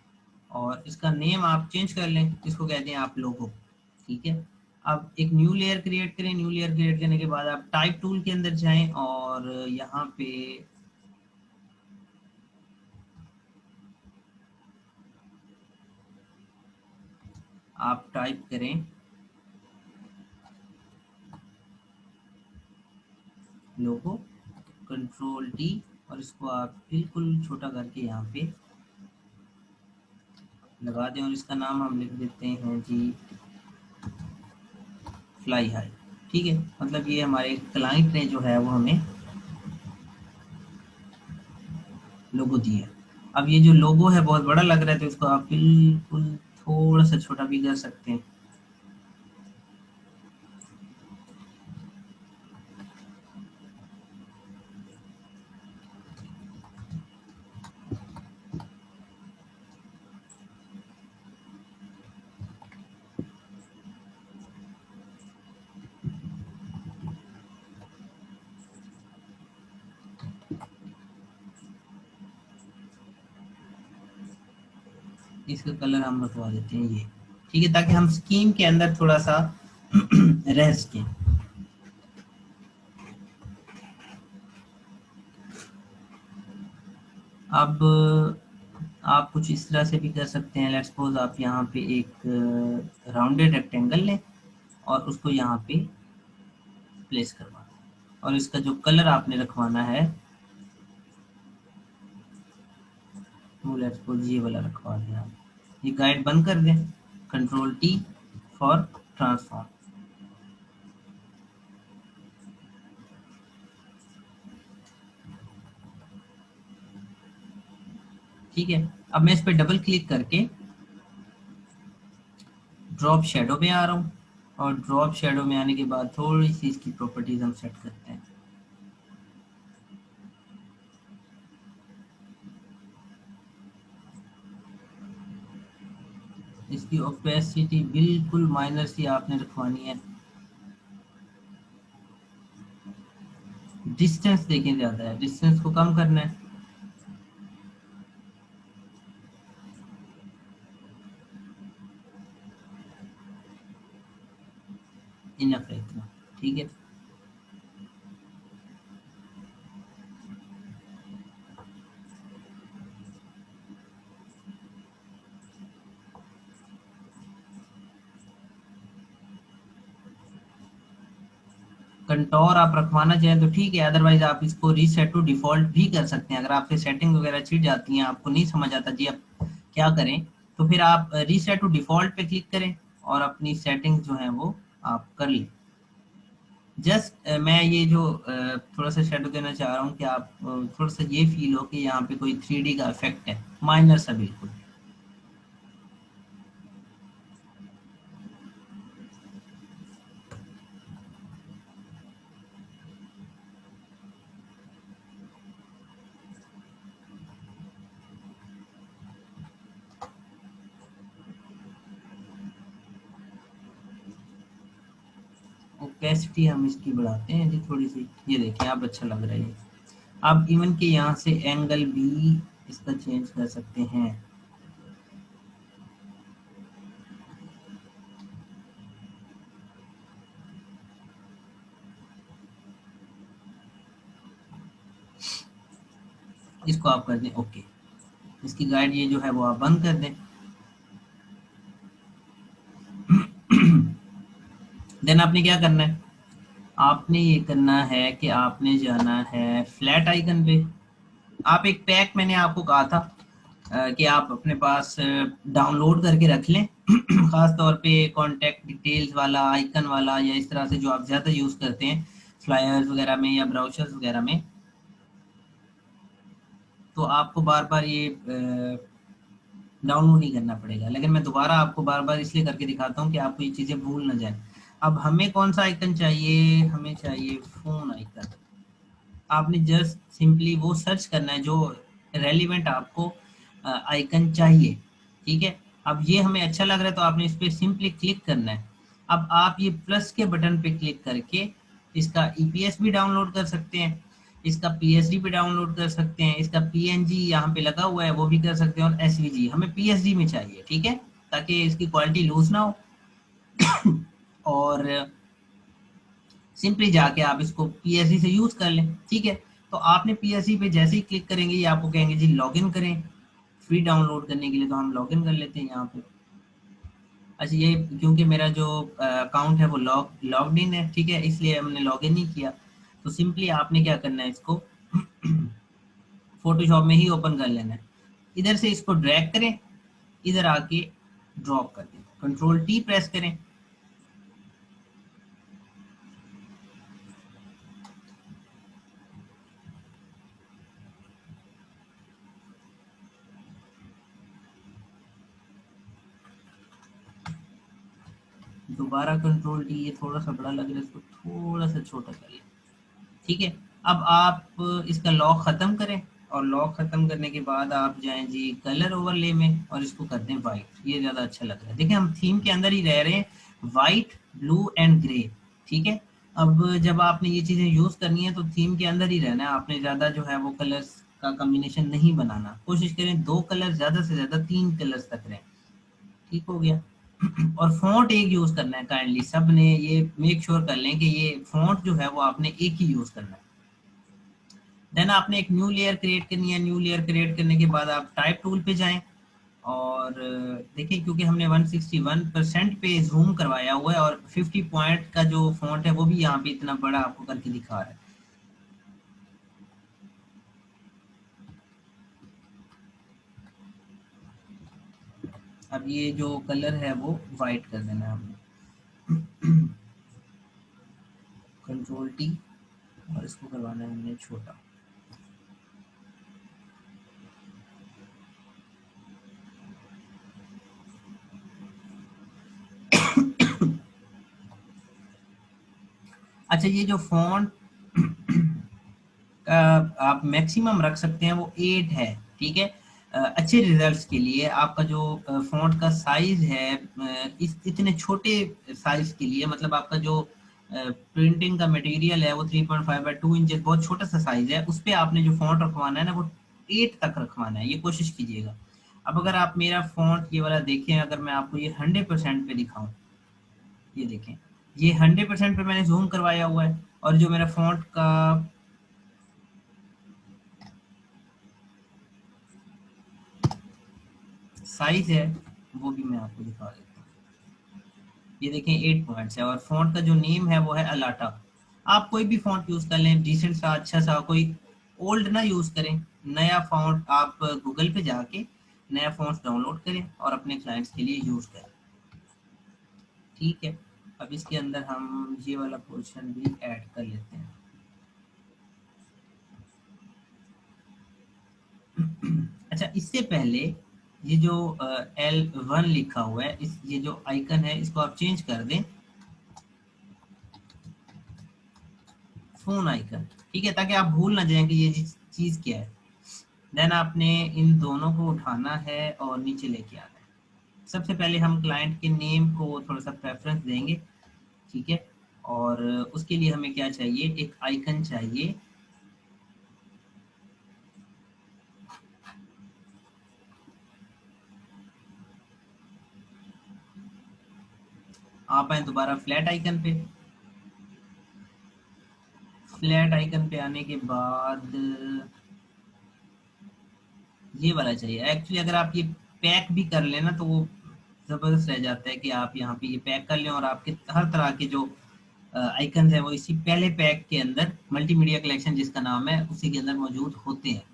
S1: और इसका नेम आप चेंज कर लें, इसको कहते हैं आप लोगो। ठीक है, अब एक न्यू लेयर क्रिएट करें। न्यू लेयर क्रिएट करने के बाद आप टाइप टूल के अंदर जाएं और यहाँ पे आप टाइप करें लोगो, कंट्रोल डी, और इसको आप बिल्कुल छोटा करके यहाँ पे लगा दें, और इसका नाम हम लिख देते हैं जी फ्लाई हाई। ठीक है, मतलब ये हमारे क्लाइंट ने जो है वो हमें लोगो दिया है। अब ये जो लोगो है बहुत बड़ा लग रहा है, तो इसको आप बिल्कुल थोड़ा सा छोटा भी कर सकते हैं। इसका कलर हम रखवा देते हैं ये। ठीक है, ताकि हम स्कीम के अंदर थोड़ा सा रह सकें। अब आप कुछ इस तरह से भी कर सकते हैं। लेट्स सपोज आप यहाँ पे एक राउंडेड रेक्टेंगल लें और उसको यहाँ पे प्लेस करवा दें, और इसका जो कलर आपने रखवाना है वो लेट्स सपोज ये वाला रखवा दें आप। ये गाइड बंद कर दें, कंट्रोल टी फॉर ट्रांसफॉर्म। ठीक है, अब मैं इस पर डबल क्लिक करके ड्रॉप शेडो में आ रहा हूँ, और ड्रॉप शेडो में आने के बाद थोड़ी सी इसकी प्रॉपर्टीज हम सेट करते हैं। इसकी ओपेसिटी बिल्कुल माइनर सी आपने रखवानी है। डिस्टेंस देखें ज्यादा है, डिस्टेंस को कम करना है। इनफ है इतना। ठीक है, कंटोर आप रखवाना चाहें तो ठीक है, अदरवाइज आप इसको रीसेट टू डिफॉल्ट भी कर सकते हैं। अगर आपसे सेटिंग वगैरह छिड़ जाती हैं, आपको नहीं समझ आता जी आप क्या करें, तो फिर आप रीसेट टू डिफॉल्ट पे क्लिक करें और अपनी सेटिंग जो है वो आप कर लें। जस्ट मैं ये जो थोड़ा सा शेडो देना चाह रहा हूँ कि आप थोड़ा सा ये फील हो कि यहाँ पे कोई 3D का इफेक्ट है, माइनर सा बिल्कुल। ओपेसिटी हम इसकी बढ़ाते हैं जी थोड़ी सी, ये देखें आप अच्छा लग रहा है ये। आप इवन के यहाँ से एंगल भी इसका चेंज कर सकते हैं। इसको आप कर दें ओके। इसकी गाइड ये जो है वो आप बंद कर दें। देन आपने क्या करना है, आपने ये करना है कि आपने जाना है फ्लैट आइकन पे। आप एक पैक मैंने आपको कहा था कि आप अपने पास डाउनलोड करके रख लें खास तौर पे कॉन्टैक्ट डिटेल्स वाला, आइकन वाला, या इस तरह से जो आप ज़्यादा यूज़ करते हैं फ्लायर्स वगैरह में या ब्राउचर्स वगैरह में। तो आपको बार बार ये डाउनलोड नहीं करना पड़ेगा, लेकिन मैं दोबारा आपको बार बार इसलिए करके दिखाता हूँ कि आपको ये चीज़ें भूल ना जाए। अब हमें कौन सा आइकन चाहिए, हमें चाहिए फ़ोन आइकन। आपने जस्ट सिंपली वो सर्च करना है जो रेलिवेंट आपको आइकन चाहिए, ठीक है। अब ये हमें अच्छा लग रहा है तो आपने इस पर सिंपली क्लिक करना है। अब आप ये प्लस के बटन पे क्लिक करके इसका ईपीएस भी डाउनलोड कर सकते हैं, इसका पीएसडी भी डाउनलोड कर सकते हैं, इसका पीएनजी यहाँ पे लगा हुआ है वो भी कर सकते हैं, और एसवीजी हमें पीएसडी में चाहिए, ठीक है, ताकि इसकी क्वालिटी लूज ना हो। और सिंपली जाके आप इसको पीएससी से यूज कर लें, ठीक है। तो आपने पीएससी पे जैसे ही क्लिक करेंगे ये आपको कहेंगे जी लॉगिन करें। फ्री डाउनलोड करने के लिए तो हम लॉगिन कर लेते हैं यहाँ पे। अच्छा ये क्योंकि मेरा जो अकाउंट है वो लॉग्ड इन है, ठीक है, इसलिए हमने लॉगिन नहीं किया। तो सिंपली आपने क्या करना है, इसको फोटोशॉप में ही ओपन कर लेना है। इधर से इसको ड्रैग करें, इधर आके ड्रॉप कर दें, कंट्रोल टी प्रेस करें। दोबारा कंट्रोल डी, ये थोड़ा सा बड़ा लग रहा है, इसको थोड़ा सा छोटा कर लें, ठीक है। अब आप इसका लॉक खत्म करें, और लॉक खत्म करने के बाद आप जाएं जी कलर ओवरले में और इसको कर दें वाइट। ये ज्यादा अच्छा लग रहा है, देखिए हम थीम के अंदर ही रह रहे हैं, वाइट ब्लू एंड ग्रे, ठीक है। अब जब आपने ये चीजें यूज करनी है तो थीम के अंदर ही रहना है, आपने ज्यादा जो है वो कलर्स का कॉम्बिनेशन नहीं बनाना। कोशिश करें 2 कलर, ज्यादा से ज्यादा 3 कलर्स तक रहें, ठीक हो गया। और फॉन्ट एक यूज करना है, काइंडली सब ने ये मेक श्योर कर लें कि ये फॉन्ट जो है वो आपने एक ही यूज करना है। देन आपने एक न्यू लेयर क्रिएट करनी है। न्यू लेयर क्रिएट करने के बाद आप टाइप टूल पे जाएं, और देखिए क्योंकि हमने 161% पे जूम करवाया हुआ है, और 50 पॉइंट का जो फॉन्ट है वो भी यहाँ पे इतना बड़ा आपको करके दिखा रहा है। अब ये जो कलर है वो वाइट कर देना है हमने, कंट्रोल टी, और इसको करवाना है हमने छोटा। अच्छा ये जो फॉन्ट का आप मैक्सिमम रख सकते हैं वो 8 है, ठीक है। अच्छे रिजल्ट्स के लिए आपका जो फॉन्ट का साइज है, इस इतने छोटे साइज के लिए, मतलब आपका जो प्रिंटिंग का मटेरियल है वो 3.5 बाय 2 इंच बहुत छोटा सा साइज है, उस पर आपने जो फॉन्ट रखवाना है ना वो 8 तक रखवाना है, ये कोशिश कीजिएगा। अब अगर आप मेरा फॉन्ट ये वाला देखें, अगर मैं आपको ये 100% पे दिखाऊं, ये देखें, ये 100% पे मैंने जूम करवाया हुआ है, और जो मेरा फॉन्ट का साइज है वो भी मैं आपको दिखा देता हूँ। ये देखें 8 पॉइंट्स है, और फॉन्ट का जो नेम है वो है अलाटा। आप कोई भी फॉन्ट यूज कर लें, डिसेंट सा, अच्छा सा, कोई ओल्ड ना यूज करें। नया फॉन्ट आप गूगल पे जाके नया फॉन्ट डाउनलोड करें और अपने क्लाइंट्स के लिए यूज करें। ठीक है, अब इसके अंदर हम ये वाला पोर्शन भी ऐड कर लेते हैं। अच्छा, इससे पहले ये जो L1 लिखा हुआ है, इस ये जो आइकन है इसको आप चेंज कर दें फोन आइकन। ठीक है, ताकि आप भूल ना जाएं कि ये चीज क्या है। देन आपने इन दोनों को उठाना है और नीचे लेके आना है। सबसे पहले हम क्लाइंट के नेम को थोड़ा सा प्रेफरेंस देंगे। ठीक है, और उसके लिए हमें क्या चाहिए, एक आइकन चाहिए। आप आए दोबारा फ्लैट आइकन पे। फ्लैट आइकन पे आने के बाद ये वाला चाहिए। एक्चुअली अगर आप ये पैक भी कर लेना तो वो जबरदस्त रह जाता है कि आप यहाँ पे ये पैक कर लें और आपके हर तरह के जो आइकन है वो इसी पहले पैक के अंदर, मल्टीमीडिया कलेक्शन जिसका नाम है, उसी के अंदर मौजूद होते हैं।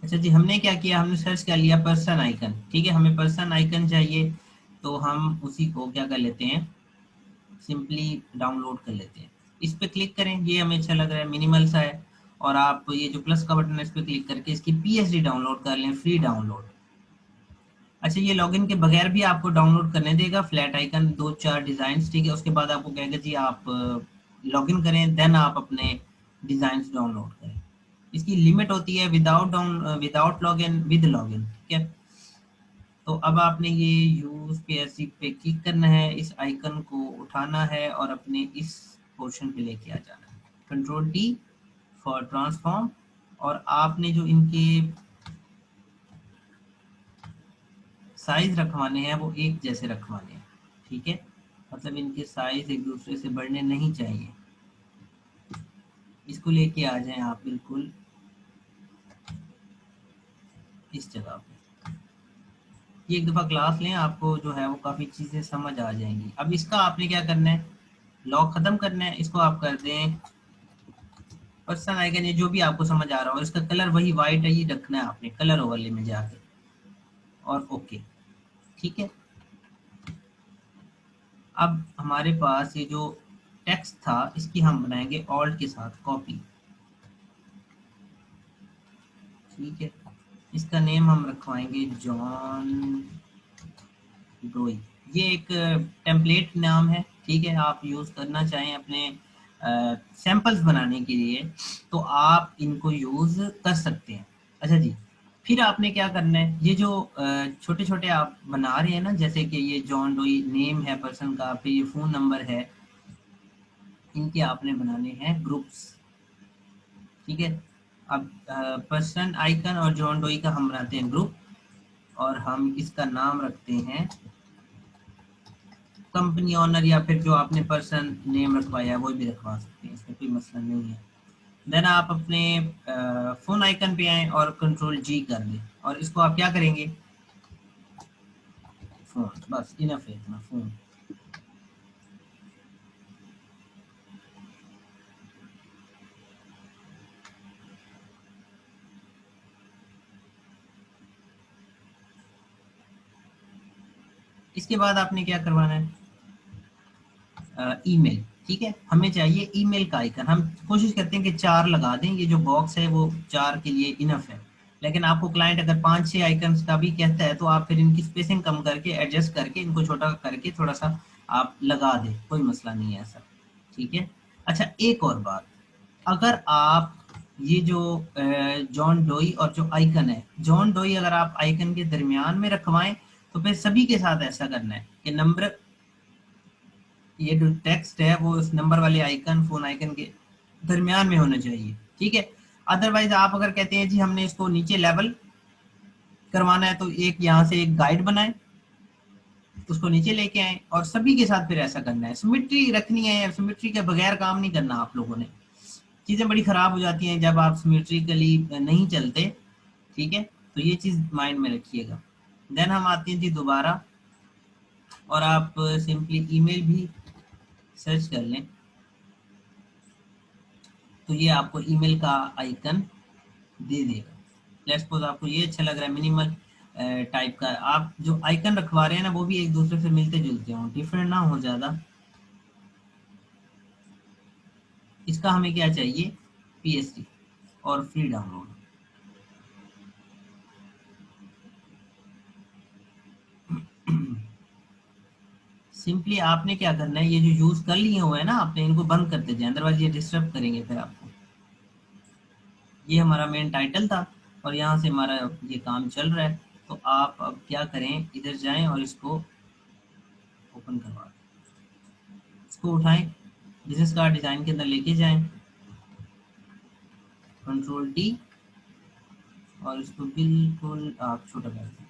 S1: अच्छा जी, हमने क्या किया, हमने सर्च कर लिया पर्सन आइकन। ठीक है, हमें पर्सन आइकन चाहिए, तो हम उसी को क्या कर लेते हैं, सिंपली डाउनलोड कर लेते हैं। इस पे क्लिक करें, ये हमें अच्छा लग रहा है, मिनिमल सा है। और आप ये जो प्लस का बटन है इस पे क्लिक करके इसकी पीएचडी डाउनलोड कर लें, फ्री डाउनलोड। अच्छा, ये लॉगिन के बगैर भी आपको डाउनलोड करने देगा फ्लैट आइकन, 2-4 डिजाइन। ठीक है, उसके बाद आपको कहेगा जी आप लॉगिन करें, देन आप अपने डिजाइन डाउनलोड करें। इसकी लिमिट होती है विदाउट लॉगिन, विद लॉगिन। ठीक है, तो अब आपने ये यूज पीएचडी पे क्लिक करना है, इस आइकन को उठाना है और अपने इस पोर्शन पे लेके आ जाना है। Control T for transform. और आपने जो इनके साइज रखवाने हैं वो एक जैसे रखवाने हैं। ठीक है, मतलब इनके साइज एक दूसरे से बढ़ने नहीं चाहिए। इसको लेके आ जाएं आप बिल्कुल इस जगह पे। ये एक दफ़ा क्लास लें, आपको जो है वो काफ़ी चीज़ें समझ आ जाएंगी। अब इसका आपने क्या करना है, लॉक ख़त्म करना है। इसको आप कर दें पर्सन आइकन, ये जो भी आपको समझ आ रहा हो। इसका कलर वही वाइट है, ये रखना है आपने कलर ओवरले में जाके, और ओके। ठीक है, अब हमारे पास ये जो टेक्स्ट था इसकी हम बनाएंगे ऑल्ट के साथ कॉपी। ठीक है, इसका नेम हम रखवाएंगे जॉन डोई। ये एक टेम्पलेट नाम है। ठीक है, आप यूज करना चाहें अपने सैंपल्स बनाने के लिए तो आप इनको यूज कर सकते हैं। अच्छा जी, फिर आपने क्या करना है, ये जो छोटे छोटे आप बना रहे हैं ना, जैसे कि ये जॉन डोई नेम है पर्सन का, फिर ये फोन नंबर है, इनके आपने बनाने हैं ग्रुप्स। ठीक है, अब पर्सन आइकन और जॉन डोई का हम बनाते हैं ग्रुप, और हम इसका नाम रखते हैं कंपनी ऑनर, या फिर जो आपने पर्सन नेम रखवाया है वो भी रखवा सकते हैं, इसमें कोई मसला नहीं है। देन आप अपने फोन आइकन पे आए और कंट्रोल जी कर दें, और इसको आप क्या करेंगे, फोन, बस इनफ है इतना, फोन। इसके बाद आपने क्या करवाना है, ईमेल। ठीक है, हमें चाहिए ईमेल का आइकन। हम कोशिश करते हैं कि 4 लगा दें, ये जो बॉक्स है वो 4 के लिए इनफ है। लेकिन आपको क्लाइंट अगर 5-6 आइकन्स का भी कहता है तो आप फिर इनकी स्पेसिंग कम करके, एडजस्ट करके, इनको छोटा करके थोड़ा सा आप लगा दें, कोई मसला नहीं है ऐसा। ठीक है, अच्छा एक और बात, अगर आप ये जो जॉन डोई और जो आइकन है, जॉन डोई अगर आप आइकन के दरमियान में रखवाएं तो फिर सभी के साथ ऐसा करना है कि नंबर, ये जो टेक्स्ट है वो उस नंबर वाले आइकन, फोन आइकन के दरमियान में होना चाहिए। ठीक है, अदरवाइज आप अगर कहते हैं जी हमने इसको नीचे लेवल करवाना है तो एक यहाँ से एक गाइड बनाए, उसको नीचे लेके आए और सभी के साथ फिर ऐसा करना है। सिमिट्री रखनी है, सिमिट्री के बगैर काम नहीं करना आप लोगों ने। चीजें बड़ी खराब हो जाती हैं जब आप सिमिट्रिकली नहीं चलते। ठीक है, तो ये चीज़ माइंड में रखिएगा। देन हम आते हैं जी दोबारा, और आप सिंपली ईमेल भी सर्च कर लें तो ये आपको ईमेल का आइकन दे देगा। लेट्स सपोज आपको ये अच्छा लग रहा है मिनिमल टाइप का, आप जो आइकन रखवा रहे हैं ना वो भी एक दूसरे से मिलते जुलते हों, डिफरेंट ना हो ज़्यादा। इसका हमें क्या चाहिए, पीएसडी और फ्री डाउनलोड। सिंपली आपने क्या करना है, ये जो यूज कर लिए हुए हैं ना आपने, इनको बंद करते जाए, अदरवाइज ये डिस्टर्ब करेंगे फिर आपको। ये हमारा मेन टाइटल था और यहाँ से हमारा ये काम चल रहा है। तो आप अब क्या करें, इधर जाएं और इसको ओपन करवा दें, इसको उठाएं, बिजनेस कार्ड डिजाइन के अंदर लेके जाएं, कंट्रोल टी, और इसको बिल्कुल आप छोटा कर दें।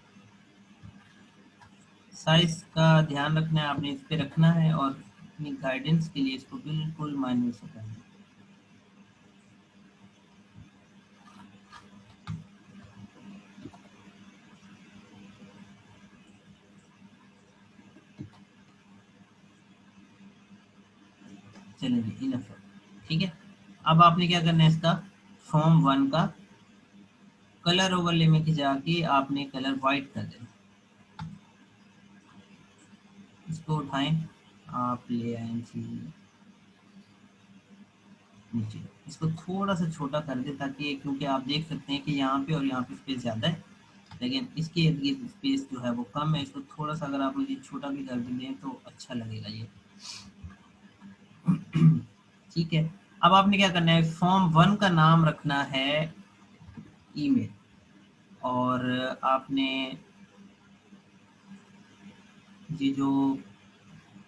S1: साइज का ध्यान रखना है, आपने इस पे रखना है, और अपनी गाइडेंस के लिए इसको बिल्कुल माइन्यूट से करना है। चलिए इनफ है, ठीक है। अब आपने क्या करना है, इसका फॉर्म 1 का कलर ओवरले में जाके आपने कलर वाइट कर देना। इसको उठाएं, आप ले आए जी नीचे, इसको थोड़ा सा छोटा कर दे ताकि, क्योंकि आप देख सकते हैं कि यहाँ पे और यहाँ पे स्पेस ज़्यादा है, लेकिन इसके इर्द गिर्द स्पेस जो है वो कम है। इसको थोड़ा सा अगर आप मुझे छोटा भी कर दें तो अच्छा लगेगा ये। ठीक है। अब आपने क्या करना है, फॉर्म 1 का नाम रखना है ईमेल, और आपने ये जो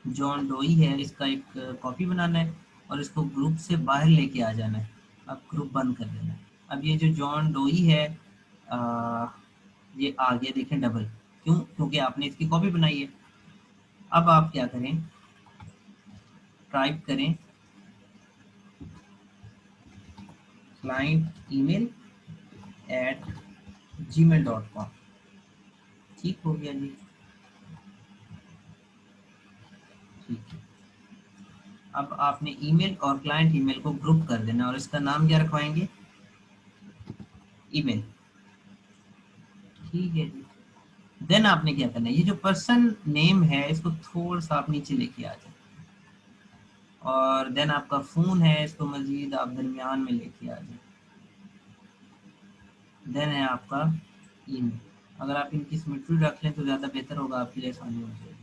S1: जॉन डोई है इसका एक कॉपी बनाना है और इसको ग्रुप से बाहर लेके आ जाना है। अब ग्रुप बंद कर देना है। अब ये जो जॉन डोई है आ, ये आगे देखें डबल, क्यों, क्योंकि आपने इसकी कॉपी बनाई है। अब आप क्या करें, टाइप करें क्लाइंट ईमेल @gmail.com। ठीक हो गया जी, ठीक है। अब आपने ईमेल और क्लाइंट ईमेल को ग्रुप कर देना और इसका नाम क्या रखवाएंगे, ईमेल, ठीक है जी। देन आपने क्या करना है, ये जो पर्सन नेम है इसको थोड़ा सा आप नीचे लेके आ जाए, और देन आपका फोन है इसको मजीद आप दरमियान में लेके आ जाए। देन है आपका ईमेल, अगर आप इनकी सिमेट्री रख लें तो ज़्यादा बेहतर होगा, आपके लिए आसानी हो जाएगी।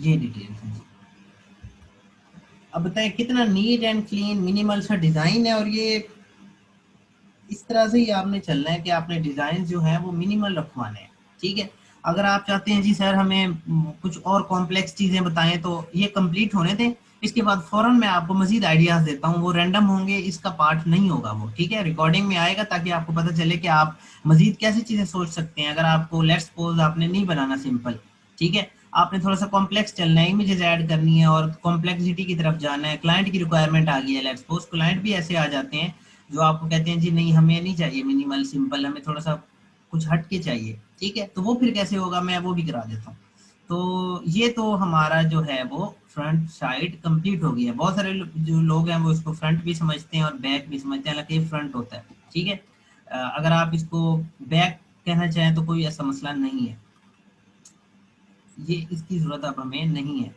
S1: ये डिटेल्स हैं। अब बताएं कितना नीट एंड क्लीन मिनिमल सा डिज़ाइन है, और ये इस तरह से ही आपने चलना है कि आपने डिज़ाइन जो है वो मिनिमल रखवाने हैं, ठीक है। अगर आप चाहते हैं जी सर हमें कुछ और कॉम्प्लेक्स चीज़ें बताएं तो ये कंप्लीट होने दें, इसके बाद फौरन मैं आपको मजीद आइडियाज देता हूँ, वो रैंडम होंगे, इसका पार्ट नहीं होगा वो, ठीक है, रिकॉर्डिंग में आएगा ताकि आपको पता चले कि आप मजीद कैसी चीज़ें सोच सकते हैं। अगर आपको लेट्स सपोज आपने नहीं बनाना सिंपल, ठीक है, आपने थोड़ा सा कॉम्प्लेक्स चलना है, इमेजेस ऐड करनी है और कॉम्प्लेक्सिटी की तरफ जाना है, क्लाइंट की रिक्वायरमेंट आ गई है, लेट्स सपोज क्लाइंट भी ऐसे आ जाते हैं जो आपको कहते हैं जी नहीं हमें नहीं चाहिए मिनिमल सिंपल, हमें थोड़ा सा कुछ हट के चाहिए, ठीक है, तो वो फिर कैसे होगा, मैं वो भी करा देता हूँ। तो ये तो हमारा जो है वो फ्रंट साइड कंप्लीट हो गई है। बहुत सारे जो लोग हैं वो इसको फ्रंट भी समझते हैं और बैक भी समझते हैं, हालांकि फ्रंट होता है, ठीक है। अगर आप इसको बैक कहना चाहें तो कोई ऐसा मसला नहीं है, ये इसकी जरूरत अब हमें नहीं है।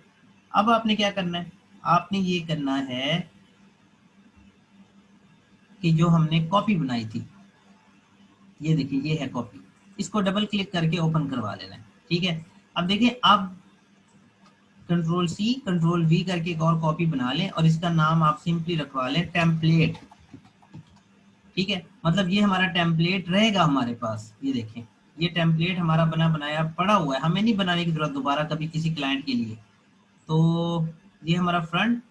S1: अब आपने क्या करना है, आपने ये करना है कि जो हमने कॉपी बनाई थी, ये देखिए ये है कॉपी, इसको डबल क्लिक करके ओपन करवा लेना है, ठीक है। अब देखिए, अब कंट्रोल सी कंट्रोल वी करके एक और कॉपी बना लें और इसका नाम आप सिंपली रखवा लें टेम्पलेट, ठीक है। मतलब ये हमारा टेम्पलेट रहेगा हमारे पास, ये देखें ये टेम्पलेट हमारा बना बनाया पड़ा हुआ है, हमें नहीं बनाने की जरूरत दोबारा कभी किसी क्लाइंट के लिए। तो ये हमारा फ्रंट,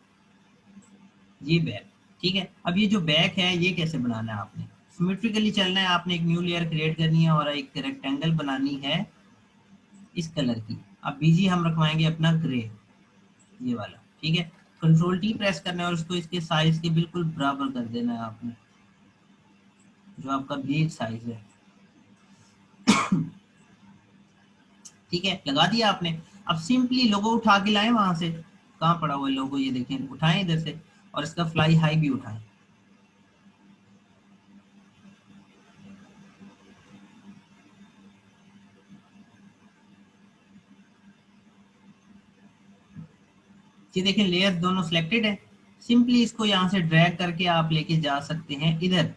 S1: ये बैक, ठीक है। अब ये जो बैक है ये कैसे बनाना है, आपने सिमेट्रिकली चलना है, आपने एक न्यू लेयर क्रिएट करनी है और एक रेक्टेंगल बनानी है इस कलर की। अब बीजी हम रखवाएंगे अपना ग्रे, ये वाला, ठीक है। कंट्रोल टी प्रेस करना है और उसको इसके साइज के बिल्कुल बराबर कर देना है आपने, जो आपका पेज साइज है। ठीक है, लगा दिया आपने। अब सिंपली लोगो उठा के लाएं वहां से, कहाँ पड़ा हुआ है लोगो, ये देखें, उठाएं इधर से, और इसका फ्लाई हाई भी उठाएं। ये देखें लेयर दोनों सिलेक्टेड है। सिंपली इसको यहाँ से ड्रैग करके आप लेके जा सकते हैं इधर।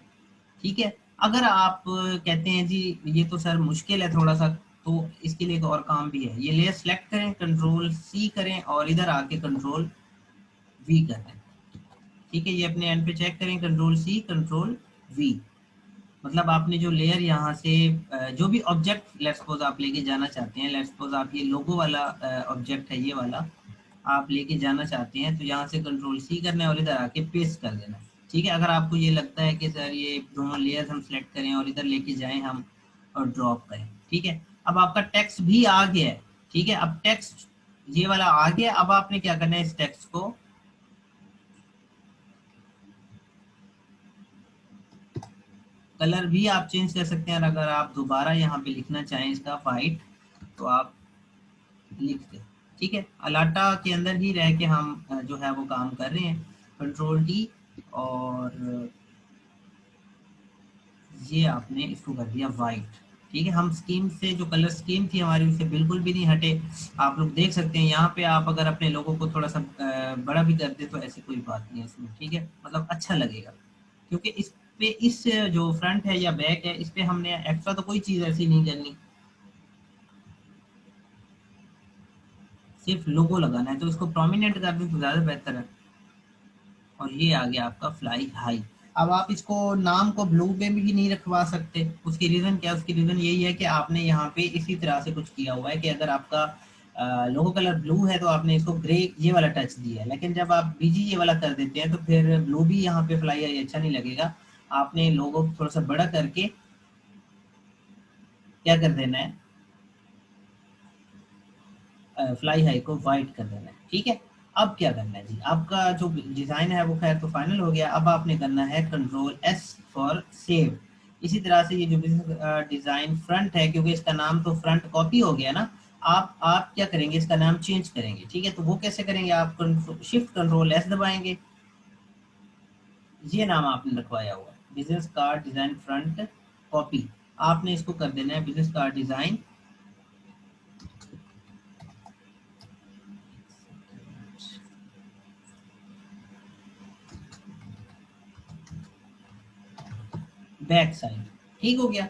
S1: ठीक है, अगर आप कहते हैं जी ये तो सर मुश्किल है थोड़ा सा, तो इसके लिए एक और काम भी है। ये लेयर सेलेक्ट करें, कंट्रोल सी करें और इधर आके कंट्रोल वी करें। ठीक है, ये अपने एंड पे चेक करें, कंट्रोल सी कंट्रोल वी। मतलब आपने जो लेयर यहाँ से जो भी ऑब्जेक्ट लेट्स सपोज आप लेके जाना चाहते हैं, लेट्स सपोज आप ये लोगो वाला ऑब्जेक्ट है ये वाला आप लेके जाना चाहते हैं, तो यहाँ से कंट्रोल सी करना है और इधर आके पेस्ट कर देना है। ठीक है, अगर आपको ये लगता है कि सर ये दोनों लेयर्स हम सेलेक्ट करें और इधर लेके जाएं हम और ड्रॉप करें। ठीक है, अब आपका टेक्स्ट भी आ गया है। ठीक है, अब टेक्स्ट ये वाला आ गया, अब आपने क्या करना है, इस टेक्स्ट को कलर भी आप चेंज कर सकते हैं। अगर आप दोबारा यहाँ पे लिखना चाहें इसका वाइट, तो आप लिख दें। ठीक है, अलाटा के अंदर ही रह के हम जो है वो काम कर रहे हैं। कंट्रोल डी और ये आपने इसको कर दिया वाइट। ठीक है, हम स्कीम से जो कलर स्कीम थी हमारी उससे बिल्कुल भी नहीं हटे। आप लोग देख सकते हैं यहाँ पे, आप अगर अपने लोगों को थोड़ा सा बड़ा भी कर दे तो ऐसी कोई बात नहीं है इसमें। ठीक है, मतलब अच्छा लगेगा, क्योंकि इस पे इस जो फ्रंट है या बैक है इस पे हमने एक्स्ट्रा तो कोई चीज़ ऐसी नहीं करनी, सिर्फ लोगो लगाना है, तो इसको प्रोमिनेंट कर दें तो ज़्यादा बेहतर है। और ये आ गया आपका फ्लाई हाई। अब आप इसको नाम को ब्लू में भी नहीं रखवा सकते। उसकी रीज़न क्या है, उसकी रीज़न यही है कि आपने यहाँ पे इसी तरह से कुछ किया हुआ है कि अगर आपका लोगो कलर ब्लू है तो आपने इसको ग्रे ये वाला टच दिया है, लेकिन जब आप बीजी ये वाला कर देते हैं तो फिर ब्लू भी यहाँ पे फ्लाई हाई अच्छा नहीं लगेगा। आपने लोगो थोड़ा सा बड़ा करके क्या कर देना है, फ्लाई हाई को वाइट कर देना है। ठीक है, अब क्या करना है जी, आपका जो डिजाइन है वो खैर तो फाइनल हो गया। अब आपने करना है कंट्रोल एस फॉर सेव। इसी तरह से ये जो बिजनेस डिजाइन फ्रंट है, क्योंकि इसका नाम तो फ्रंट कॉपी हो गया ना, आप क्या करेंगे, इसका नाम चेंज करेंगे। ठीक है, तो वो कैसे करेंगे, आप शिफ्ट कंट्रोल एस दबाएंगे, ये नाम आपने रखवाया हुआ है business card design front copy. आपने इसको कर देना है business card design back side. ठीक हो गया।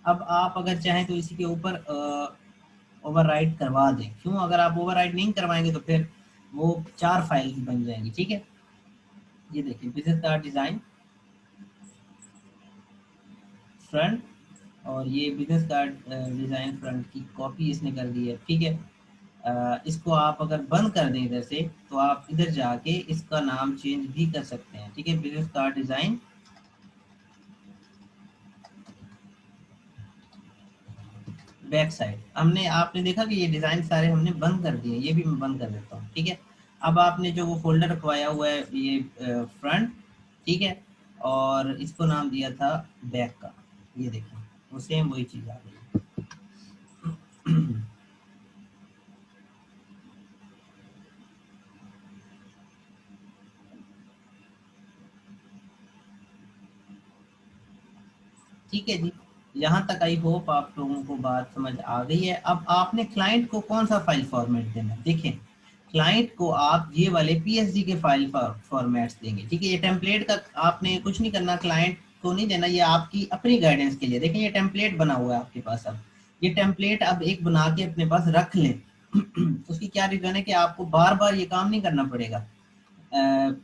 S1: अब आप अगर चाहें तो इसी के ऊपर ओवरराइट करवा दें। क्यों, अगर आप ओवरराइट नहीं करवाएंगे तो फिर वो 4 फाइल बन जाएंगी। ठीक है, ये देखिए बिजनेस कार्ड डिजाइन फ्रंट, और ये बिजनेस कार्ड डिजाइन फ्रंट की कॉपी इसने कर दी है। ठीक है, इसको आप अगर बंद कर दें इधर से, तो आप इधर जाके इसका नाम चेंज भी कर सकते हैं। ठीक है, business card design back side. हमने आपने देखा कि ये डिजाइन सारे हमने बंद कर दिए, ये भी मैं बंद कर देता हूँ। ठीक है, अब आपने जो वो फोल्डर रखवाया हुआ है ये फ्रंट, ठीक है, और इसको नाम दिया था बैक का, ये देखिए वो सेम वही चीज आ गई। ठीक है जी, यहाँ तक आई होप आप लोगों को बात समझ आ गई है। अब आपने क्लाइंट को कौन सा फाइल फॉर्मेट देना है, देखें क्लाइंट को आप ये वाले पीएसडी के फाइल फॉर्मेट्स देंगे। ठीक है, ये टेम्पलेट का आपने कुछ नहीं करना, क्लाइंट को नहीं देना, ये आपकी अपनी गाइडेंस के लिए। देखें ये टेम्पलेट बना हुआ है आपके पास, अब ये टेम्पलेट अब एक बना के अपने पास रख लें। उसकी क्या रीजन है कि आपको बार बार ये काम नहीं करना पड़ेगा।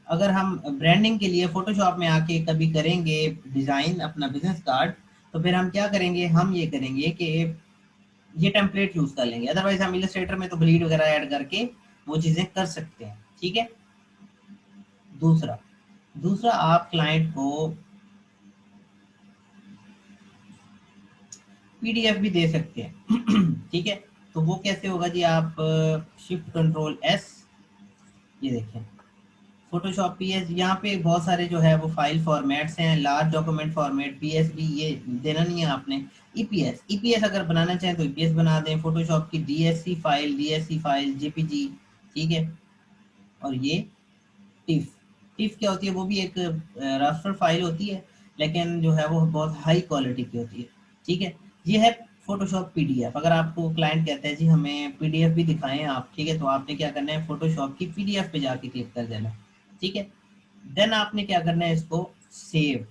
S1: अगर हम ब्रांडिंग के लिए फोटोशॉप में आके कभी करेंगे डिजाइन अपना बिजनेस कार्ड, तो फिर हम क्या करेंगे, हम ये करेंगे कि ये टेम्पलेट यूज कर लेंगे। अदरवाइज हम इलस्ट्रेटर में तो ब्लीड वगैरह ऐड करके वो चीजें कर सकते हैं। ठीक है, दूसरा दूसरा आप क्लाइंट को पीडीएफ भी दे सकते हैं। ठीक है, तो वो कैसे होगा जी, आप शिफ्ट कंट्रोल एस ये देखें फोटोशॉप पीएस, यहाँ पे बहुत सारे जो है वो फाइल फॉर्मेट्स हैं। लार्ज डॉक्यूमेंट फॉर्मेट पीएसबी, ये देना नहीं है आपने। ईपीएस, ईपीएस अगर बनाना चाहें तो ईपीएस बना दें। फोटोशॉप की डीएससी फाइल, जेपीजी, ठीक है। और ये टिफ, टिफ क्या होती है, वो भी एक रास्टर फाइल होती है, लेकिन जो है वो बहुत हाई क्वालिटी की होती है, ठीक है। ये है फोटोशॉप पीडीएफ। अगर आपको क्लाइंट कहता है जी हमें पीडीएफ भी दिखाएं आप, ठीक है, तो आपने क्या करना है, फोटोशॉप की पीडीएफ पे जाके क्लिक कर देना, ठीक है। देन आपने क्या करना है, इसको सेव,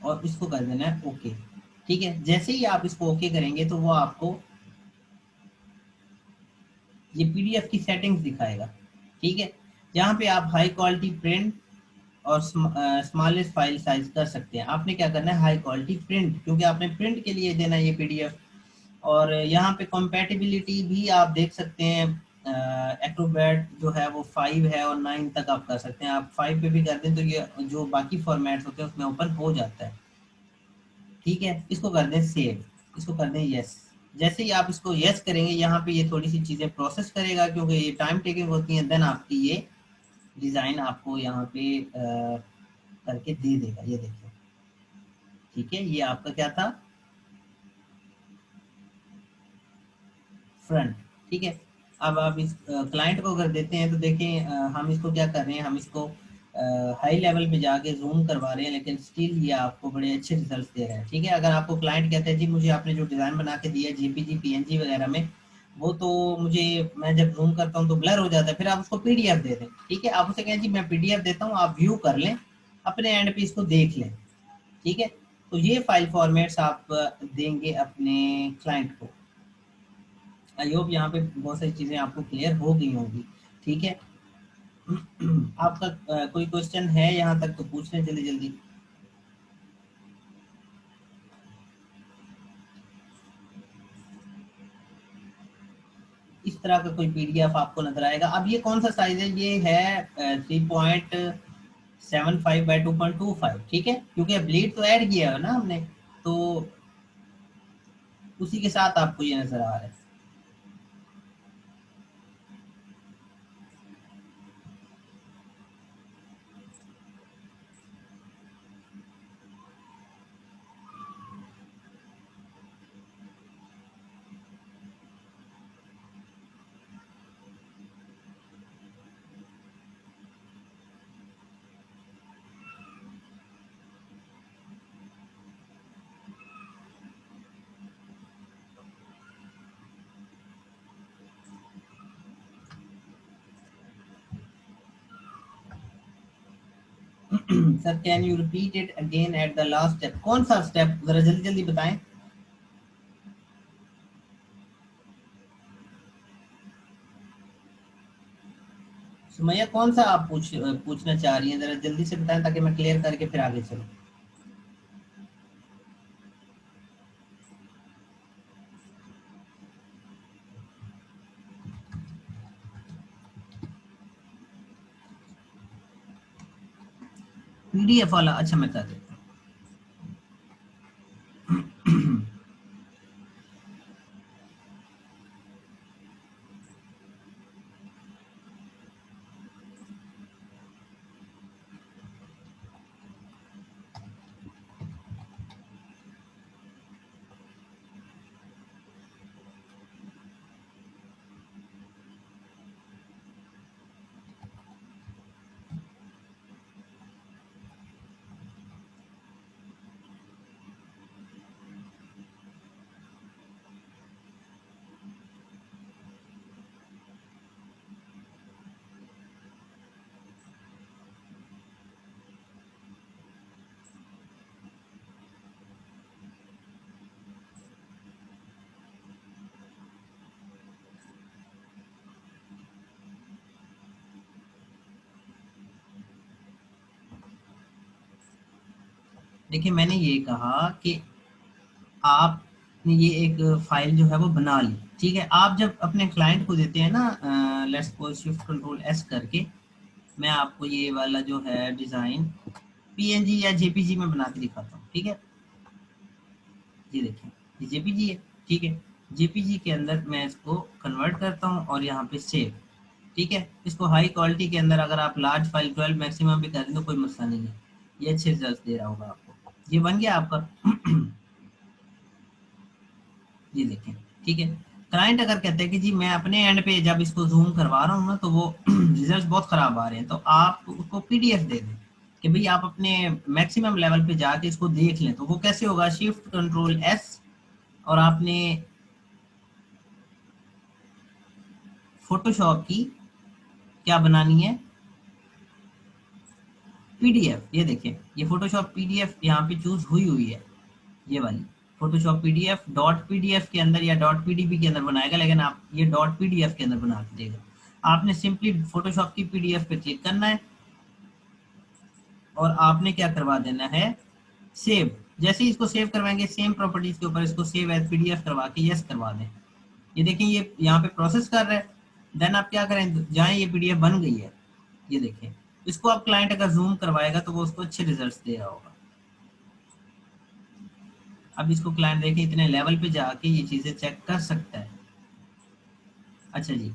S1: और इसको कर देना है ओके, ठीक है। जैसे ही आप इसको ओके करेंगे तो वो आपको ये पीडीएफ की सेटिंग्स दिखाएगा, ठीक है। जहाँ पे आप हाई क्वालिटी प्रिंट और स्मॉलेस्ट फाइल साइज कर सकते हैं। आपने क्या करना है, हाई क्वालिटी प्रिंट, क्योंकि आपने प्रिंट के लिए देना है ये पीडीएफ। और यहाँ पे कंपैटिबिलिटी भी आप देख सकते हैं। एक्रोबैट जो है वो 5 है और 9 तक आप कर सकते हैं। आप 5 पे भी कर दें तो ये जो बाकी फॉर्मेट्स होते हैं उसमें ओपन हो जाता है, ठीक है। इसको कर दें सेव, इसको कर दें यस। जैसे ही आप इसको यस करेंगे, यहाँ पे ये थोड़ी सी चीज़ें प्रोसेस करेगा क्योंकि ये टाइम टेकिंग होती हैं। देन आपकी ये डिज़ाइन आपको यहाँ पे करके दे देगा, ये देखिए, ठीक है। ये आपका क्या था, फ्रंट, ठीक है। अब आप इस क्लाइंट को अगर देते हैं तो देखें, हम इसको क्या कर रहे हैं, हम इसको हाई लेवल पे जाके जूम करवा रहे हैं, लेकिन स्टिल ये आपको बड़े अच्छे रिजल्ट दे रहा है, ठीक है। अगर आपको क्लाइंट कहता है जी मुझे आपने जो डिज़ाइन बना के दिया है जेपीजी पीएनजी वगैरह में, वो तो मुझे, मैं जब जूम करता हूँ तो ब्लर हो जाता है, फिर आप उसको पीडीएफ दे दें, ठीक है। आप उसे कहें जी मैं पीडीएफ देता हूँ, आप व्यू कर लें, अपने एंड पे इसको देख लें, ठीक है। तो ये फाइल फॉर्मेट्स आप देंगे अपने क्लाइंट को। आई होप यहाँ पे बहुत सारी चीज़ें आपको क्लियर हो गई होंगी, ठीक है। आपका कोई क्वेश्चन है यहाँ तक तो पूछ लें जल्दी जल्दी। इस तरह का कोई पीडीएफ आपको नजर आएगा। अब ये कौन सा साइज है, ये है 3.75 बाई 2.25, ठीक है, क्योंकि ब्लीड तो ऐड किया है ना हमने, तो उसी के साथ आपको ये नजर आ रहा है। Sir can you repeat it again at the last step, कौन सा स्टेप, जरा जल्दी जल्दी बताएं। सुमैया कौन सा आप पूछना चाह रही हैं, जरा जल्दी से बताएं ताकि मैं क्लियर करके फिर आगे चलूं। पीडीएफ वाला, अच्छा मैं कर देता हूँ। देखिए मैंने ये कहा कि आपने ये एक फाइल जो है वो बना ली, ठीक है। आप जब अपने क्लाइंट को देते हैं ना, let's suppose shift control S करके मैं आपको ये वाला जो है डिज़ाइन पीएनजी या जेपीजी में बना के दिखाता हूँ, ठीक है। ये देखिए ये जेपीजी है, ठीक है। जेपीजी के अंदर मैं इसको कन्वर्ट करता हूँ और यहाँ पे सेव। ठीक है, इसको हाई क्वालिटी के अंदर अगर आप लार्ज फाइल 12 मैक्सिमम भी कर दें तो कोई मसला नहीं है, ये अच्छे रिजल्ट दे रहा होगा आपको। ये बन गया आपका। ये देखें। ठीक है, क्लाइंट अगर कहते हैं कि जी मैं अपने एंड पे जब इसको जूम करवा रहा हूँ ना तो वो रिजल्ट बहुत खराब आ रहे हैं, तो आप उसको पीडीएफ दे दें कि भाई आप अपने मैक्सिमम लेवल पे जाके इसको देख लें। तो वो कैसे होगा, शिफ्ट कंट्रोल एस और आपने फोटोशॉप की क्या बनानी है, पीडीएफ। ये देखें, ये फोटोशॉप पीडीएफ यहाँ पे चूज हुई हुई है, ये वाली फोटोशॉप पीडीएफ डॉट पीडीएफ के अंदर या डॉट पीडीबी के अंदर बनाएगा, लेकिन आप ये डॉट पीडीएफ के अंदर बना के देगा। आपने सिंपली फोटोशॉप की पीडीएफ पे क्लिक करना है और आपने क्या करवा देना है, सेव। जैसे ही इसको सेव करवाएंगे सेम प्रॉपर्टीज के ऊपर इसको सेव एज पीडीएफ करवा के यस करवा दें। ये देखें ये यहाँ पे प्रोसेस कर रहा है। देन आप क्या करें, जाएं, ये पीडीएफ बन गई है। ये देखें, इसको आप क्लाइंट अगर जूम करवाएगा तो वो उसको अच्छे रिजल्ट्स दे रहा होगा। अब इसको क्लाइंट देखें इतने लेवल पे जाके ये चीजें चेक कर सकता है। अच्छा जी,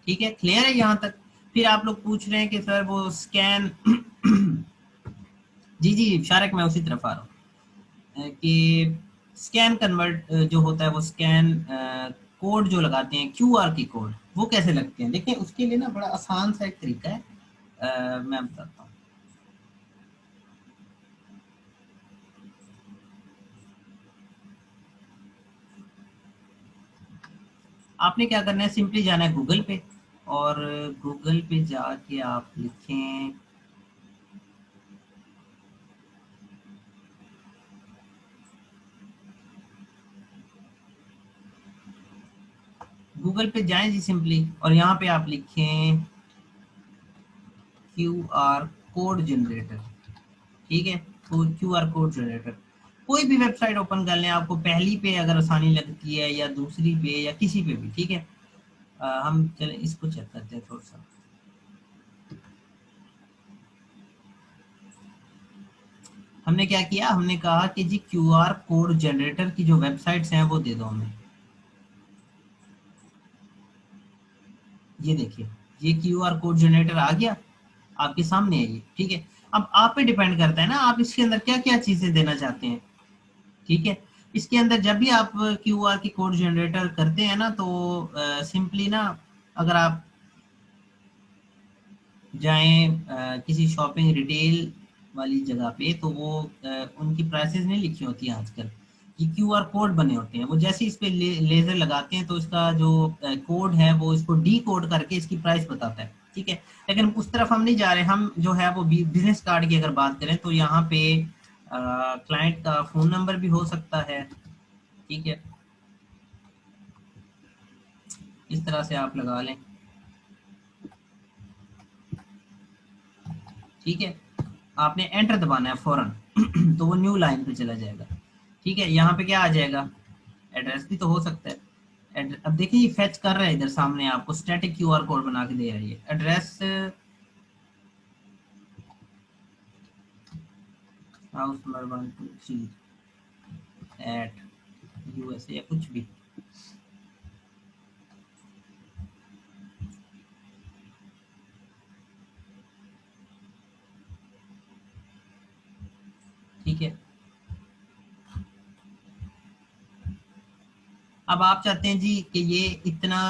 S1: ठीक है, क्लियर है यहाँ तक। फिर आप लोग पूछ रहे हैं कि सर वो स्कैन जी जी शारक, मैं उसी तरफ आ रहा हूँ कि स्कैन कन्वर्ट जो होता है वो स्कैन कोड जो लगाते हैं क्यूआर की कोड, वो कैसे लगते हैं। देखिए उसके लिए ना बड़ा आसान सा एक तरीका है, मैं बताता हूँ। आपने क्या करना है, सिंपली जाना है गूगल पे और गूगल पे जाके आप लिखें गूगल पे जाएं जी सिंपली, और यहाँ पे आप लिखें क्यूआर कोड जनरेटर। ठीक है, तो क्यूआर कोड जनरेटर कोई भी वेबसाइट ओपन कर लें, आपको पहली पे अगर आसानी लगती है या दूसरी पे या किसी पे भी। ठीक है, हम चले इसको चेक करते हैं थोड़ा सा। हमने क्या किया, हमने कहा कि जी क्यूआर कोड जनरेटर की जो वेबसाइट्स हैं वो दे दो हमें। ये देखिए, ये क्यूआर कोड जनरेटर आ गया आपके सामने है ये। ठीक है, अब आप पे डिपेंड करता है ना आप इसके अंदर क्या क्या चीजें देना चाहते हैं। ठीक है, इसके अंदर जब भी आप क्यूआर की कोड जनरेटर करते हैं ना तो सिंपली ना अगर आप जाएं किसी शॉपिंग रिटेल वाली जगह पे तो वो उनकी प्राइसेस नहीं लिखी होती हैं आजकल, कि क्यूआर कोड बने होते हैं। वो जैसे इस पे लेजर लगाते हैं तो इसका जो कोड है वो इसको डी कोड करके इसकी प्राइस बताता है। ठीक है, लेकिन उस तरफ हम नहीं जा रहे, हम जो है वो बिजनेस कार्ड की अगर बात करें तो यहाँ पे क्लाइंट का फोन नंबर भी हो सकता है। ठीक है, इस तरह से आप लगा लें। ठीक है, आपने एंटर दबाना है फौरन तो वो न्यू लाइन पे चला जाएगा। ठीक है, यहाँ पे क्या आ जाएगा, एड्रेस भी तो हो सकता है। अब देखिए ये फेच कर रहा है इधर सामने, आपको स्टैटिक क्यूआर कोड बना के दे रहा है। ये address house number 123 at USA या कुछ भी। ठीक है, अब आप चाहते हैं जी कि ये इतना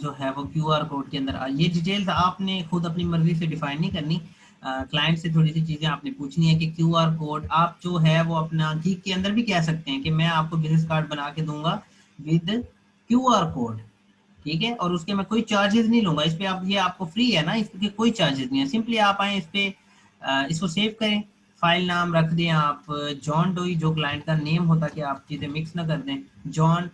S1: जो है वो क्यूआर कोड के अंदर ये डिटेल्स आपने खुद अपनी मर्जी से डिफाइन नहीं करनी। क्लाइंट से थोड़ी सी चीजें आपने पूछनी है कि क्यूआर कोड आप जो है वो अपना गीक के अंदर भी कह सकते हैं कि मैं आपको बिजनेस कार्ड बना के दूंगा विद क्यूआर कोड। ठीक है, और उसके मैं कोई चार्जेस नहीं लूंगा इस पे, आप ये आपको फ्री है ना, इसके कोई चार्जेस नहीं है। सिंपली आप आए इस पे, इसको सेव करें, फाइल नाम रख दें आप जॉन डोई, जो क्लाइंट का नेम होता है कि आप चीजें मिक्स ना कर दें। जॉन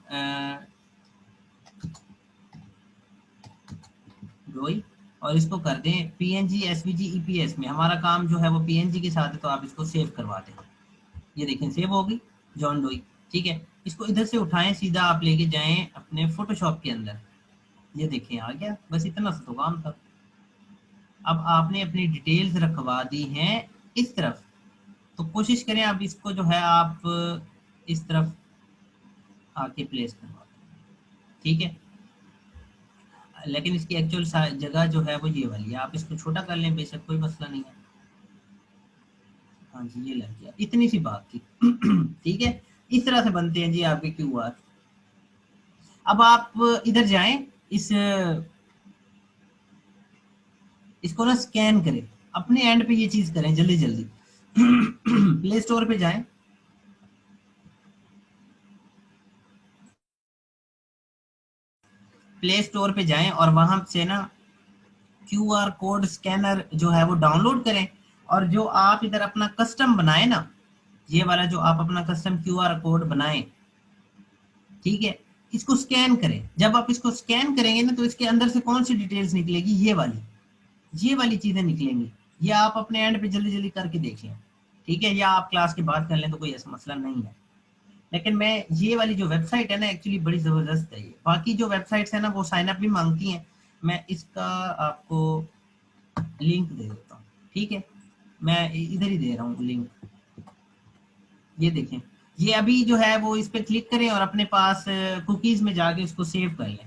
S1: डोई, और इसको कर दें पीएनजी एसवीजी ईपीएस में। हमारा काम जो है वो पीएनजी के साथ है तो आप इसको सेव करवा दें। ये देखें सेव होगी जॉन डोई। ठीक है, इसको इधर से उठाएं, सीधा आप लेके जाएं अपने फोटोशॉप के अंदर। ये देखें आ गया, बस इतना सा तो काम था। अब आपने अपनी डिटेल्स रखवा दी हैं इस तरफ, तो कोशिश करें अब इसको जो है आप इस तरफ आके प्लेस करवा दें, ठीक है। लेकिन इसकी एक्चुअल जगह जो है वो ये वाली है, आप इसको छोटा कर लें बेशक, कोई मसला नहीं है। हाँ जी, ये लग गया, इतनी सी बात थी। ठीक है, इस तरह से बनते हैं जी आपके QR। अब आप इधर जाएं, इस इसको ना स्कैन करें, अपने एंड पे ये चीज करें जल्दी जल्दी। प्ले स्टोर पे जाएं, प्ले स्टोर पे जाएं और वहां से ना QR कोड स्कैनर जो है वो डाउनलोड करें। और जो आप इधर अपना कस्टम बनाए ना, ये वाला जो आप अपना कस्टम QR कोड बनाएं, ठीक है, इसको स्कैन करें। जब आप इसको स्कैन करेंगे ना, तो इसके अंदर से कौन सी डिटेल्स निकलेगी, ये वाली चीजें निकलेंगी। ये आप अपने एंड पे जल्दी जल्दी करके देख लें, ठीक है, या आप क्लास के बाद कर लें तो कोई ऐसा मसला नहीं है। लेकिन मैं ये वाली जो वेबसाइट है ना, एक्चुअली बड़ी जबरदस्त है। ये बाकी जो वेबसाइट्स है ना वो साइन अप भी मांगती हैं। मैं इसका आपको लिंक दे देता हूँ, ठीक है, मैं इधर ही दे रहा हूँ लिंक। ये देखें, ये अभी जो है वो इस पे क्लिक करें और अपने पास कुकीज में जाके उसको सेव कर लें।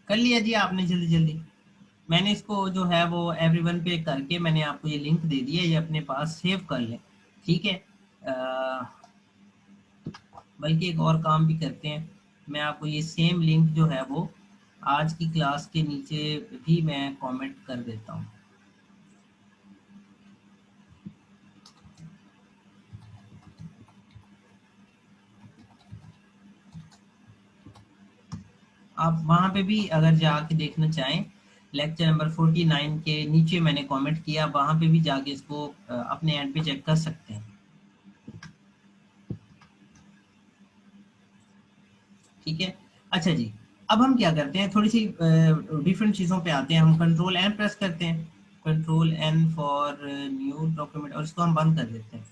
S1: कर लिया जी आपने जल्दी जल्दी। मैंने इसको जो है वो एवरीवन पे करके मैंने आपको ये लिंक दे दिया, ये अपने पास सेव कर लें, ठीक है। बल्कि एक और काम भी करते हैं, मैं आपको ये सेम लिंक जो है वो आज की क्लास के नीचे भी मैं कमेंट कर देता हूँ। आप वहाँ पे भी अगर जाके देखना चाहें, लेक्चर नंबर 49 के नीचे मैंने कमेंट किया, वहाँ पे भी जाके इसको अपने एंड पे चेक कर सकते हैं, ठीक है। अच्छा जी, अब हम क्या करते हैं, थोड़ी सी डिफरेंट चीज़ों पे आते हैं। हम कंट्रोल एन प्रेस करते हैं, control N for new document, और इसको हम बंद कर देते हैं।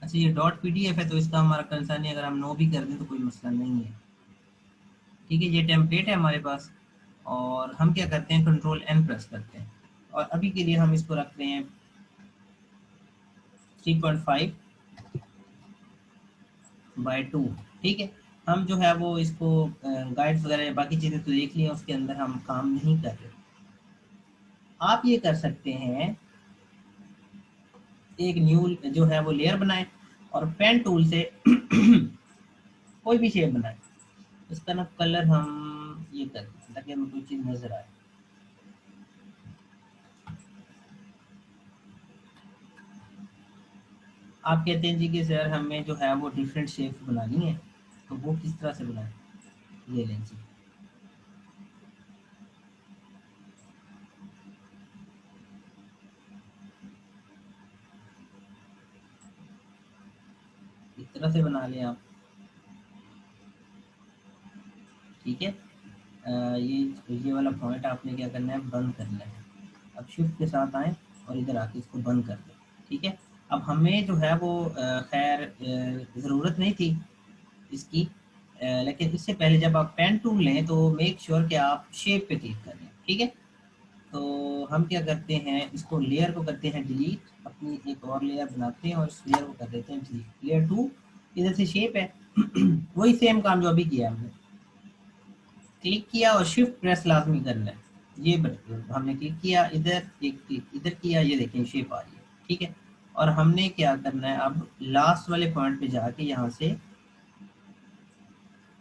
S1: अच्छा, ये .pdf है तो इसका हमारा कंसर्न है, अगर हम नो भी कर दें तो कोई मसला नहीं है, ठीक है। ये टेम्पलेट है हमारे पास, और हम क्या करते हैं, कंट्रोल एन प्रेस करते हैं, और अभी के लिए हम इसको रखते हैं 3.5/2, ठीक है। हम जो है वो इसको गाइड्स वगैरह बाकी चीज़ें तो देख ली हैं, उसके अंदर हम काम नहीं कर रहे। आप ये कर सकते हैं, एक न्यू जो है वो लेयर बनाएं और पेन टूल से कोई भी शेप बनाएं। इसका ना कलर हम ये कर दें ताकि हमें कोई चीज़ नजर आए। आप कहते हैं जी कि सर हमें जो है वो डिफरेंट शेप्स बनानी है, तो वो किस तरह से बनाएं। ये लें जी, इस तरह से बना लें आप, ठीक है। ये वाला पॉइंट आपने क्या करना है, बंद करना है। अब शिफ्ट के साथ आए और इधर आके इसको बंद कर दें, ठीक है। अब हमें जो है वो खैर ज़रूरत नहीं थी इसकी, लेकिन इससे पहले जब आप पेन टूल लें तो मेक श्योर कि आप शेप पे क्लिक करें, ठीक है। तो हम क्या करते हैं, इसको लेयर को करते हैं डिलीट, अपनी एक और लेयर बनाते हैं और इस लेयर को कर देते हैं डिलीट। लेयर 2 इधर से शेप है। वही सेम काम जो अभी किया हमने, क्लिक किया और शिफ्ट प्रेस लाजमी करना है। ये हमने क्लिक किया इधर, एक क्लिक इधर किया, ये देखें शेप आ रही है, ठीक है। और हमने क्या करना है, अब लास्ट वाले पॉइंट पे जाके यहाँ से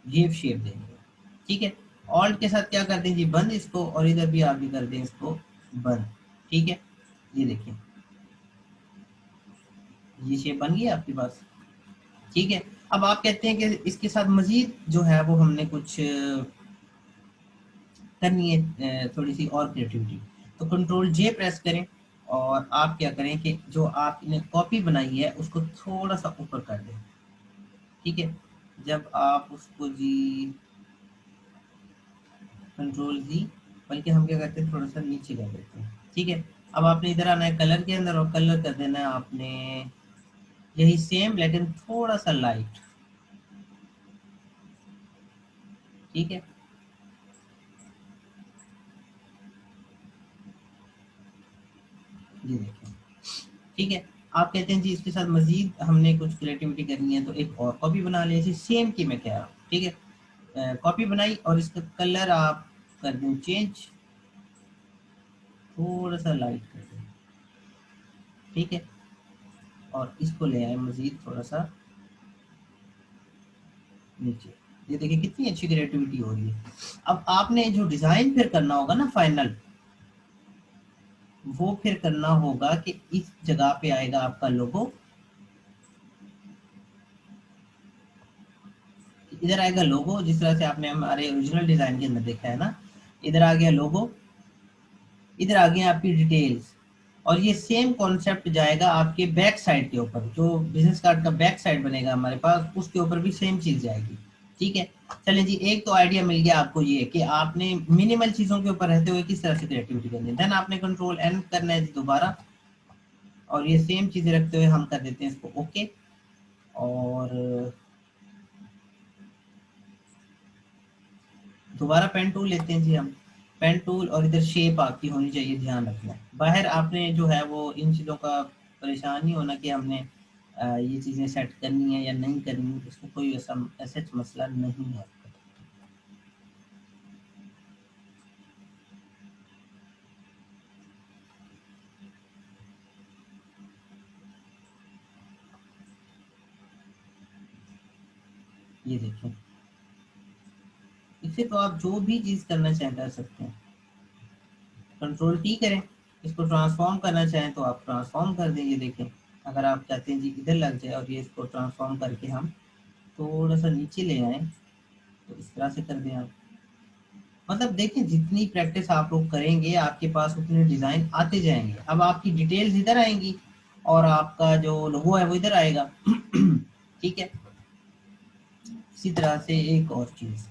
S1: वेव शेप देंगे। ठीक है, ऑल्ट के साथ क्या करते हैं जी, बंद इसको, और इधर भी आप भी कर दें इसको बंद। ठीक है, ये देखिए ये शेप बन गई आपके पास। ठीक है, अब आप कहते हैं कि इसके साथ मजीद जो है वो हमने कुछ करनी है, थोड़ी सी और क्रिएटिविटी, तो कंट्रोल जे प्रेस करें और आप क्या करें कि जो आपने कॉपी बनाई है उसको थोड़ा सा ऊपर कर दें। ठीक है, जब आप उसको जी कंट्रोल जी, बल्कि हम क्या करते हैं थोड़ा सा नीचे कर देते हैं। ठीक है, अब आपने इधर आना है कलर के अंदर और कलर कर देना है आपने यही सेम लेकिन थोड़ा सा लाइट। ठीक है, ये देखिए। ठीक है, आप कहते हैं जी इसके साथ मजीद हमने कुछ क्रिएटिविटी करनी है तो एक और कॉपी बना लें, इसी सेम की मैं कह रहा हूँ। ठीक है, कॉपी बनाई और इसका कलर आप कर दें चेंज, थोड़ा सा लाइट कर दें। ठीक है, और इसको ले आए मजीद थोड़ा सा नीचे। ये देखिए कितनी अच्छी क्रिएटिविटी हो रही है। अब आपने जो डिजाइन फिर करना होगा ना फाइनल, वो फिर करना होगा कि इस जगह पे आएगा आपका लोगो, इधर आएगा लोगो जिस तरह से आपने हमारे ओरिजिनल डिजाइन के अंदर देखा है ना, इधर आ गया लोगो, इधर आ गया आपकी डिटेल्स, और ये सेम कॉन्सेप्ट जाएगा आपके बैक साइड के ऊपर, जो बिजनेस कार्ड का बैक साइड बनेगा हमारे पास उसके ऊपर भी सेम चीज जाएगी। ठीक है, चलें जी, एक तो आइडिया मिल गया आपको ये कि आपने मिनिमल चीजों के ऊपर रहते हुए किस तरह से क्रिएटिविटी करनी है। देन आपने कंट्रोल एन करना है दोबारा, और ये सेम चीजें रखते हुए हम कर देते हैं इसको ओके। और दोबारा पेन टूल लेते हैं जी हम, पेन टूल, और इधर शेप आपकी होनी चाहिए, ध्यान रखना है बाहर आपने जो है वो इन चीज़ों का परेशान नहीं होना कि हमने ये चीज़ें सेट करनी है या नहीं करनी, इसमें कोई ऐसा मसला नहीं है। ये देखें, इससे तो आप जो भी चीज़ करना चाहें कर सकते हैं। कंट्रोल टी करें, इसको ट्रांसफॉर्म करना चाहें तो आप ट्रांसफॉर्म कर दें। ये देखें, अगर आप चाहते हैं जी इधर लग जाए और ये इसको ट्रांसफॉर्म करके हम थोड़ा सा नीचे ले आए तो इस तरह से कर दें आप। मतलब देखिए जितनी प्रैक्टिस आप लोग करेंगे आपके पास उतने डिजाइन आते जाएंगे। अब आपकी डिटेल्स इधर आएंगी और आपका जो लोगो है वो इधर आएगा। ठीक है, इसी तरह से एक और चीज,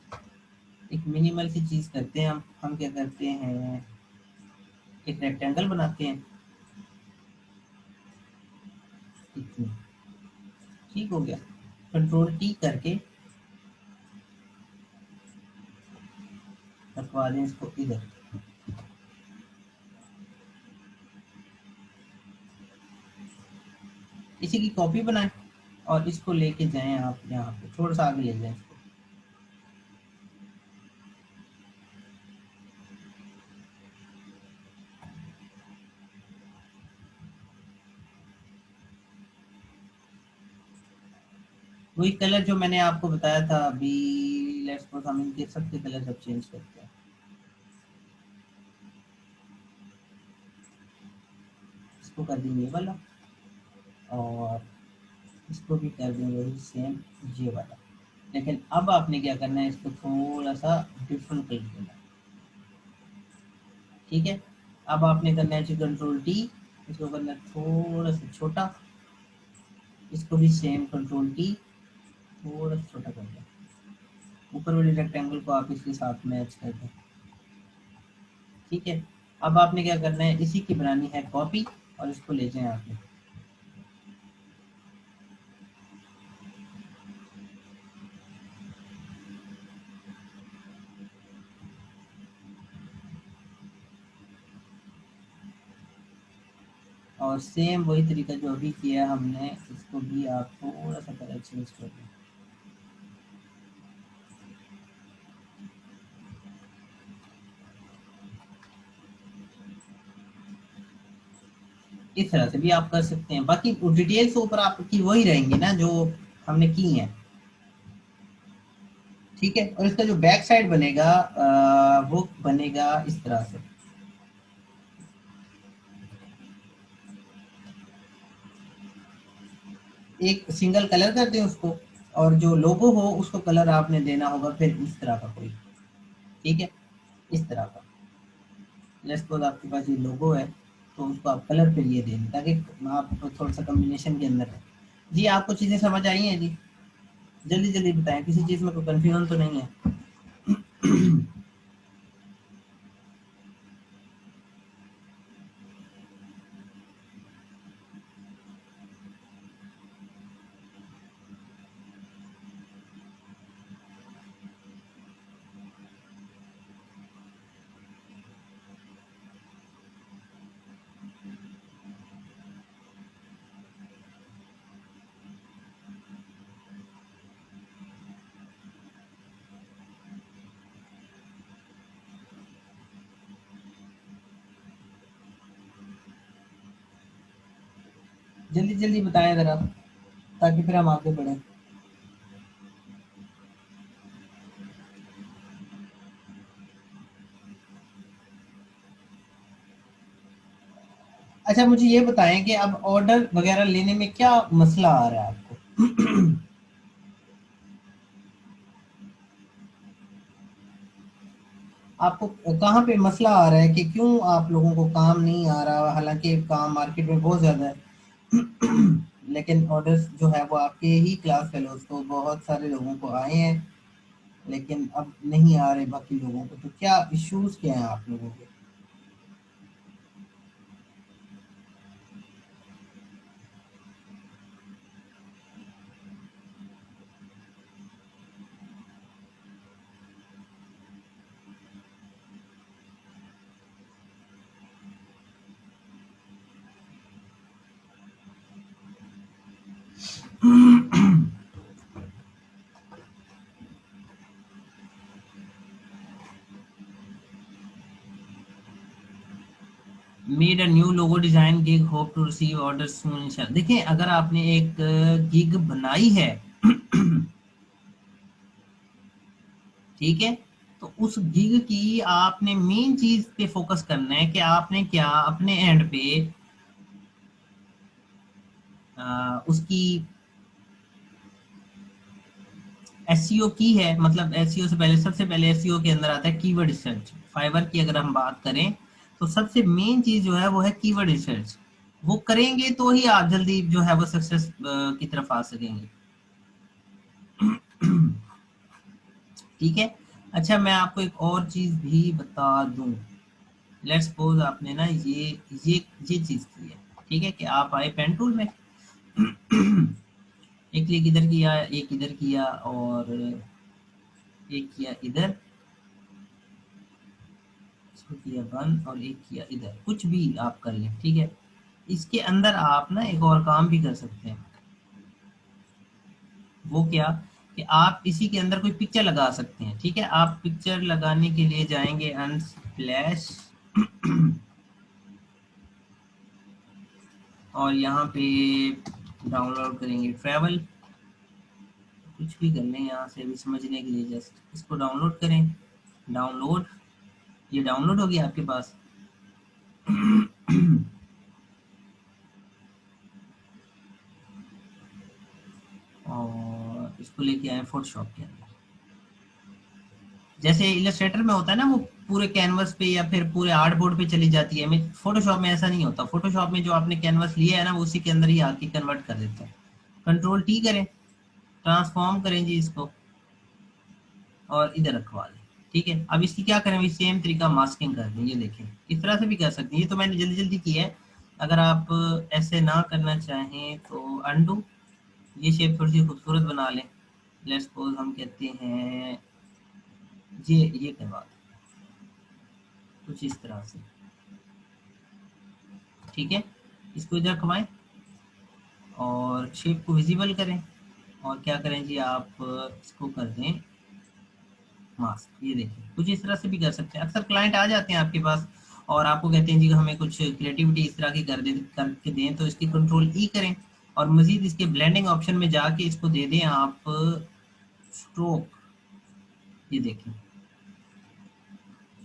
S1: एक मिनिमल सी चीज करते हैं हम क्या करते हैं, एक रेक्टेंगल बनाते हैं इतनी। ठीक हो गया, कंट्रोल टी करके रखवा दें इसको इधर। इसी की कॉपी बनाएं और इसको लेके जाएं आप यहाँ पे, थोड़ा सा आगे ले जाएं इसको। वही कलर जो मैंने आपको बताया था अभी, लेट्स सपोज हम इनके सबके कलर सब चेंज करते हैं। इसको कर देंगे ये वाला, और इसको भी कर देंगे वही सेम ये वाला। लेकिन अब आपने क्या करना है, इसको थोड़ा सा डिफरेंट कलर देना है। ठीक है, अब आपने करना है कंट्रोल टी, इसको करना है थोड़ा सा छोटा, इसको भी सेम कंट्रोल टी, थोड़ा सा छोटा कर दें। ऊपर वाली रेक्टेंगल को आप इसके साथ मैच कर दें। ठीक है, अब आपने क्या करना है, इसी की बनानी है कॉपी और इसको ले जाएं आपने। और सेम वही तरीका जो अभी किया हमने, इसको भी आप थोड़ा सा कलर चेंज कर दें। इस तरह से भी आप कर सकते हैं, बाकी डिटेल्स ऊपर आपकी वही रहेंगी ना जो हमने की हैं। ठीक है। और इसका जो बैक साइड बनेगा वो बनेगा इस तरह से। एक सिंगल कलर कर दें उसको, और जो लोगो हो उसको कलर आपने देना होगा फिर इस तरह का कोई, ठीक है, इस तरह का। लेट्स सपोज आपके पास ये लोगो है, तो उसको आप कलर फिर ये दें ताकि आप थोड़ा सा कॉम्बिनेशन के अंदर है। जी आपको चीज़ें समझ आई हैं जी? जल्दी जल्दी बताएं, किसी चीज़ में कोई कंफ्यूजन तो नहीं है? जल्दी जल्दी बताएं ज़रा, ताकि फिर हम आगे बढ़ें। अच्छा मुझे ये बताएं कि अब ऑर्डर वगैरह लेने में क्या मसला आ रहा है आपको? आपको कहाँ पे मसला आ रहा है कि क्यों आप लोगों को काम नहीं आ रहा, हालांकि काम मार्केट में बहुत ज़्यादा है। लेकिन ऑर्डर्स जो है वो आपके ही क्लास फेलोज को बहुत सारे लोगों को आए हैं, लेकिन अब नहीं आ रहे बाकी लोगों को, तो क्या इश्यूज क्या हैं आप लोगों के? Made a new logo design gig, hope to receive order soon. देखिए अगर आपने एक गिग बनाई है, ठीक है, तो उस गिग की आपने मेन चीज पे फोकस करना है कि आपने क्या अपने एंड पे उसकी एसईओ की है। मतलब एसईओ से पहले, सबसे पहले एसईओ के अंदर आता है कीवर्ड रिसर्च। फाइवर की अगर हम बात करें तो सबसे मेन चीज जो है वो है कीवर्ड रिसर्च। वो करेंगे तो ही आप जल्दी जो है वो सक्सेस की तरफ आ सकेंगे। ठीक है। अच्छा मैं आपको एक और चीज भी बता दूं। लेट्स सपोज आपने ना ये चीज की है, ठीक है, कि आप आए पेन टूल में, एक क्लिक इधर किया, एक इधर किया, और एक किया इधर, इसको किया बंद, और एक किया इधर, कुछ भी आप कर लें, ठीक है। इसके अंदर आप ना एक और काम भी कर सकते हैं। वो क्या, कि आप इसी के अंदर कोई पिक्चर लगा सकते हैं। ठीक है, आप पिक्चर लगाने के लिए जाएंगे अनस्प्लैश, और यहाँ पे डाउनलोड करेंगे ट्रैवल। कुछ भी कर लें यहाँ से अभी समझने के लिए, जस्ट इसको डाउनलोड करें। डाउनलोड, ये डाउनलोड हो गया आपके पास। और इसको लेके आए फोटोशॉप के अंदर। जैसे इलस्ट्रेटर में होता है ना, वो पूरे कैनवस पे या फिर पूरे आर्ट बोर्ड पे चली जाती है, मैं फोटोशॉप में ऐसा नहीं होता। फोटोशॉप में जो आपने कैनवस लिया है ना, वो उसी के अंदर ही आके कन्वर्ट कर देता है। कंट्रोल टी करें, ट्रांसफॉर्म करें जी इसको, और इधर रखवा दें। ठीक है, अब इसकी क्या करें, सेम तरीका मास्किंग कर दें। ये देखें, इस तरह से भी कर सकते हैं। ये तो मैंने जल्दी जल्दी किया है। अगर आप ऐसे ना करना चाहें तो अनडू, ये शेप थोड़ी सी खूबसूरत बना लें। लेट्स सपोज हम कहते हैं ये करवा दें कुछ इस तरह से। ठीक है, इसको इधर घुमाएं और शेप को विजिबल करें, और क्या करें जी, आप इसको कर दें मास्क। ये देखिए, कुछ इस तरह से भी कर सकते हैं। अक्सर क्लाइंट आ जाते हैं आपके पास और आपको कहते हैं जी हमें कुछ क्रिएटिविटी इस तरह की कर दे, करके दें, तो इसकी कंट्रोल ई करें, और मजीद इसके ब्लेंडिंग ऑप्शन में जाके इसको दे दें आप स्ट्रोक। ये देखें,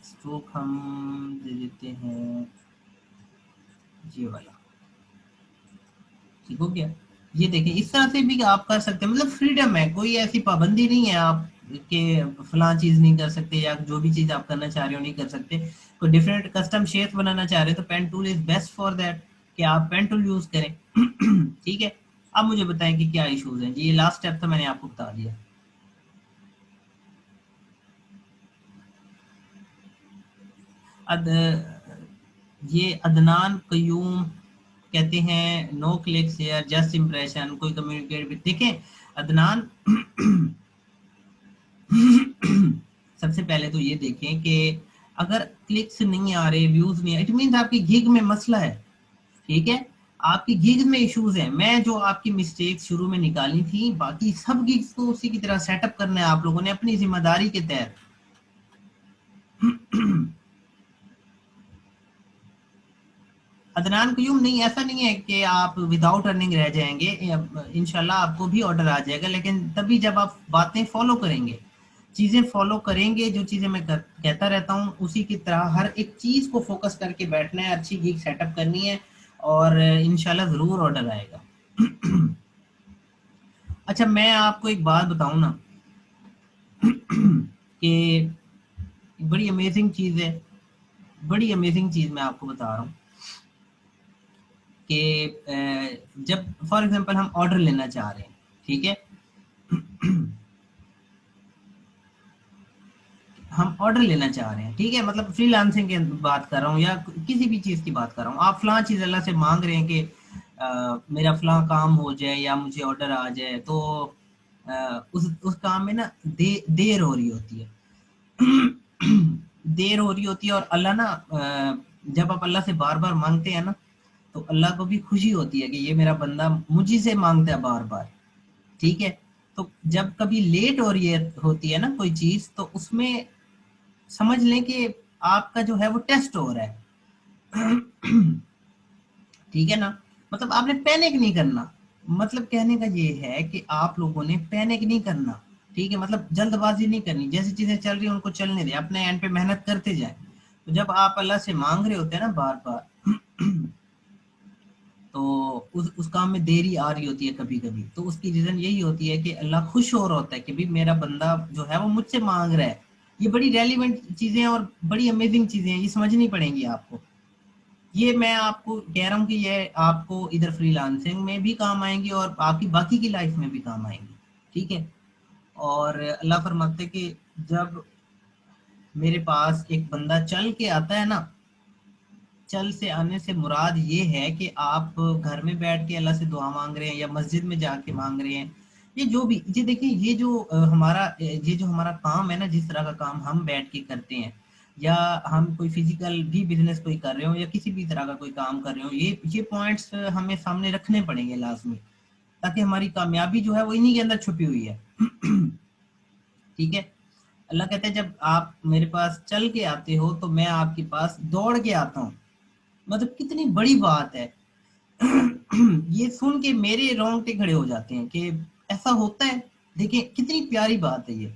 S1: स्ट्रोक हम दे देते हैं ये वाला, ठीक हो गया। ये देखें, इस तरह से भी आप कर सकते हैं, मतलब फ्रीडम है, कोई ऐसी पाबंदी नहीं है आप के फलां चीज नहीं कर सकते या जो भी चीज आप करना चाह रहे हो नहीं कर सकते। कोई डिफरेंट कस्टम शेप बनाना चाह रहे हो तो pen tool is best for that, कि आप पेन टूल यूज करें। ठीक है, अब मुझे बताएं कि क्या इश्यूज हैं जी। ये लास्ट स्टेप था, मैंने आपको बता दिया। अद ये अदनान कयूम कहते हैं, no click share just impression, कोई कम्युनिकेट भी देखें अदनान। सबसे पहले तो ये देखें कि अगर क्लिक्स नहीं आ रहे, व्यूज नहीं आ रहे, इट मींस आपकी गिग में मसला है। ठीक है, आपकी गिग में इश्यूज हैं। मैं जो आपकी मिस्टेक शुरू में निकाली थी, बाकी सब गिग्स को उसी की तरह सेटअप करना है आप लोगों ने अपनी जिम्मेदारी के तहत। अदनान कयूम नहीं, ऐसा नहीं है कि आप विदाउट अर्निंग रह जाएंगे, इंशाल्लाह आपको भी ऑर्डर आ जाएगा, लेकिन तभी जब आप बातें फॉलो करेंगे, चीजें फॉलो करेंगे, जो चीजें मैं कहता रहता हूँ उसी की तरह हर एक चीज को फोकस करके बैठना है, अच्छी गीग सेटअप करनी है और इंशाल्लाह जरूर ऑर्डर आएगा। अच्छा, मैं आपको एक बात बताऊं ना कि बड़ी अमेजिंग चीज है, बड़ी अमेजिंग चीज मैं आपको बता रहा हूँ कि जब फॉर एग्जांपल हम ऑर्डर लेना चाह रहे हैं, ठीक है, हम ऑर्डर लेना चाह रहे हैं, ठीक है, मतलब फ्रीलांसिंग की बात कर रहा हूँ या किसी भी चीज की बात कर रहा हूँ, आप फलां चीज अल्लाह से मांग रहे हैं कि मेरा फलां काम हो जाए या मुझे ऑर्डर आ जाए, तो उस काम में ना देर हो रही होती है। देर हो रही होती है और अल्लाह ना जब आप अल्लाह से बार बार मांगते हैं ना, तो अल्लाह को भी खुशी होती है कि ये मेरा बंदा मुझी से मांगता है बार बार। ठीक है, तो जब कभी लेट हो रही है होती है ना कोई चीज, तो उसमें समझ लें कि आपका जो है वो टेस्ट हो रहा है। ठीक है ना, मतलब आपने पैनिक नहीं करना, मतलब कहने का ये है कि आप लोगों ने पैनिक नहीं करना। ठीक है, मतलब जल्दबाजी नहीं करनी, जैसी चीजें चल रही है उनको चलने दें, अपने एंड पे मेहनत करते जाएं। तो जब आप अल्लाह से मांग रहे होते हैं ना बार बार, तो उस काम में देरी आ रही होती है कभी कभी, तो उसकी रीजन यही होती है कि अल्लाह खुश हो रहा होता है कि भाई मेरा बंदा जो है वो मुझसे मांग रहा है। ये बड़ी रेलिवेंट चीजें हैं और बड़ी अमेजिंग चीजें हैं, ये समझनी पड़ेंगी आपको। ये मैं आपको कह रहा हूँ कि ये आपको इधर फ्रीलांसिंग में भी काम आएंगी और आपकी बाकी की लाइफ में भी काम आएंगी। ठीक है, और अल्लाह फरमाते कि जब मेरे पास एक बंदा चल के आता है ना, चल से आने से मुराद ये है कि आप घर में बैठ के अल्लाह से दुआ मांग रहे हैं या मस्जिद में जाके मांग रहे हैं, ये जो भी, ये देखिए, ये जो ये जो हमारा काम है ना, जिस तरह का काम हम बैठ के करते हैं, या हम कोई फिजिकल भी बिजनेस कोई कर रहे हो या किसी भी तरह का कोई काम कर रहे हो, ये पॉइंट्स हमें सामने रखने पड़ेंगे लाजमी, ताकि हमारी कामयाबी जो है वो इन्हीं के अंदर छुपी हुई है। ठीक है, अल्लाह कहते हैं जब आप मेरे पास चल के आते हो तो मैं आपके पास दौड़ के आता हूँ। मतलब कितनी बड़ी बात है। ये सुन के मेरे रोंगटे खड़े हो जाते हैं कि ऐसा होता है। देखिए कितनी प्यारी बात है ये,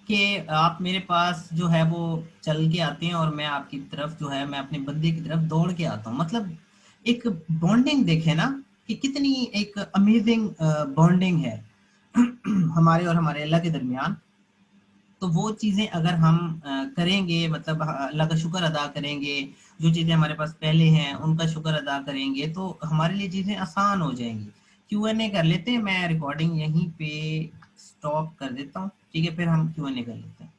S1: कि आप मेरे पास जो है वो चल के आते हैं और मैं आपकी तरफ जो है मैं अपने बंदे की तरफ दौड़ के आता हूँ। मतलब एक बॉन्डिंग देखे ना, कि कितनी एक अमेजिंग बॉन्डिंग है हमारे और हमारे अल्लाह के दरमियान। तो वो चीजें अगर हम करेंगे, मतलब अल्लाह का शुक्र अदा करेंगे, जो चीजें हमारे पास पहले हैं उनका शुक्र अदा करेंगे, तो हमारे लिए चीजें आसान हो जाएंगी। Q&A कर लेते हैं, मैं रिकॉर्डिंग यहीं पे स्टॉप कर देता हूँ। ठीक है, फिर हम Q&A कर लेते हैं।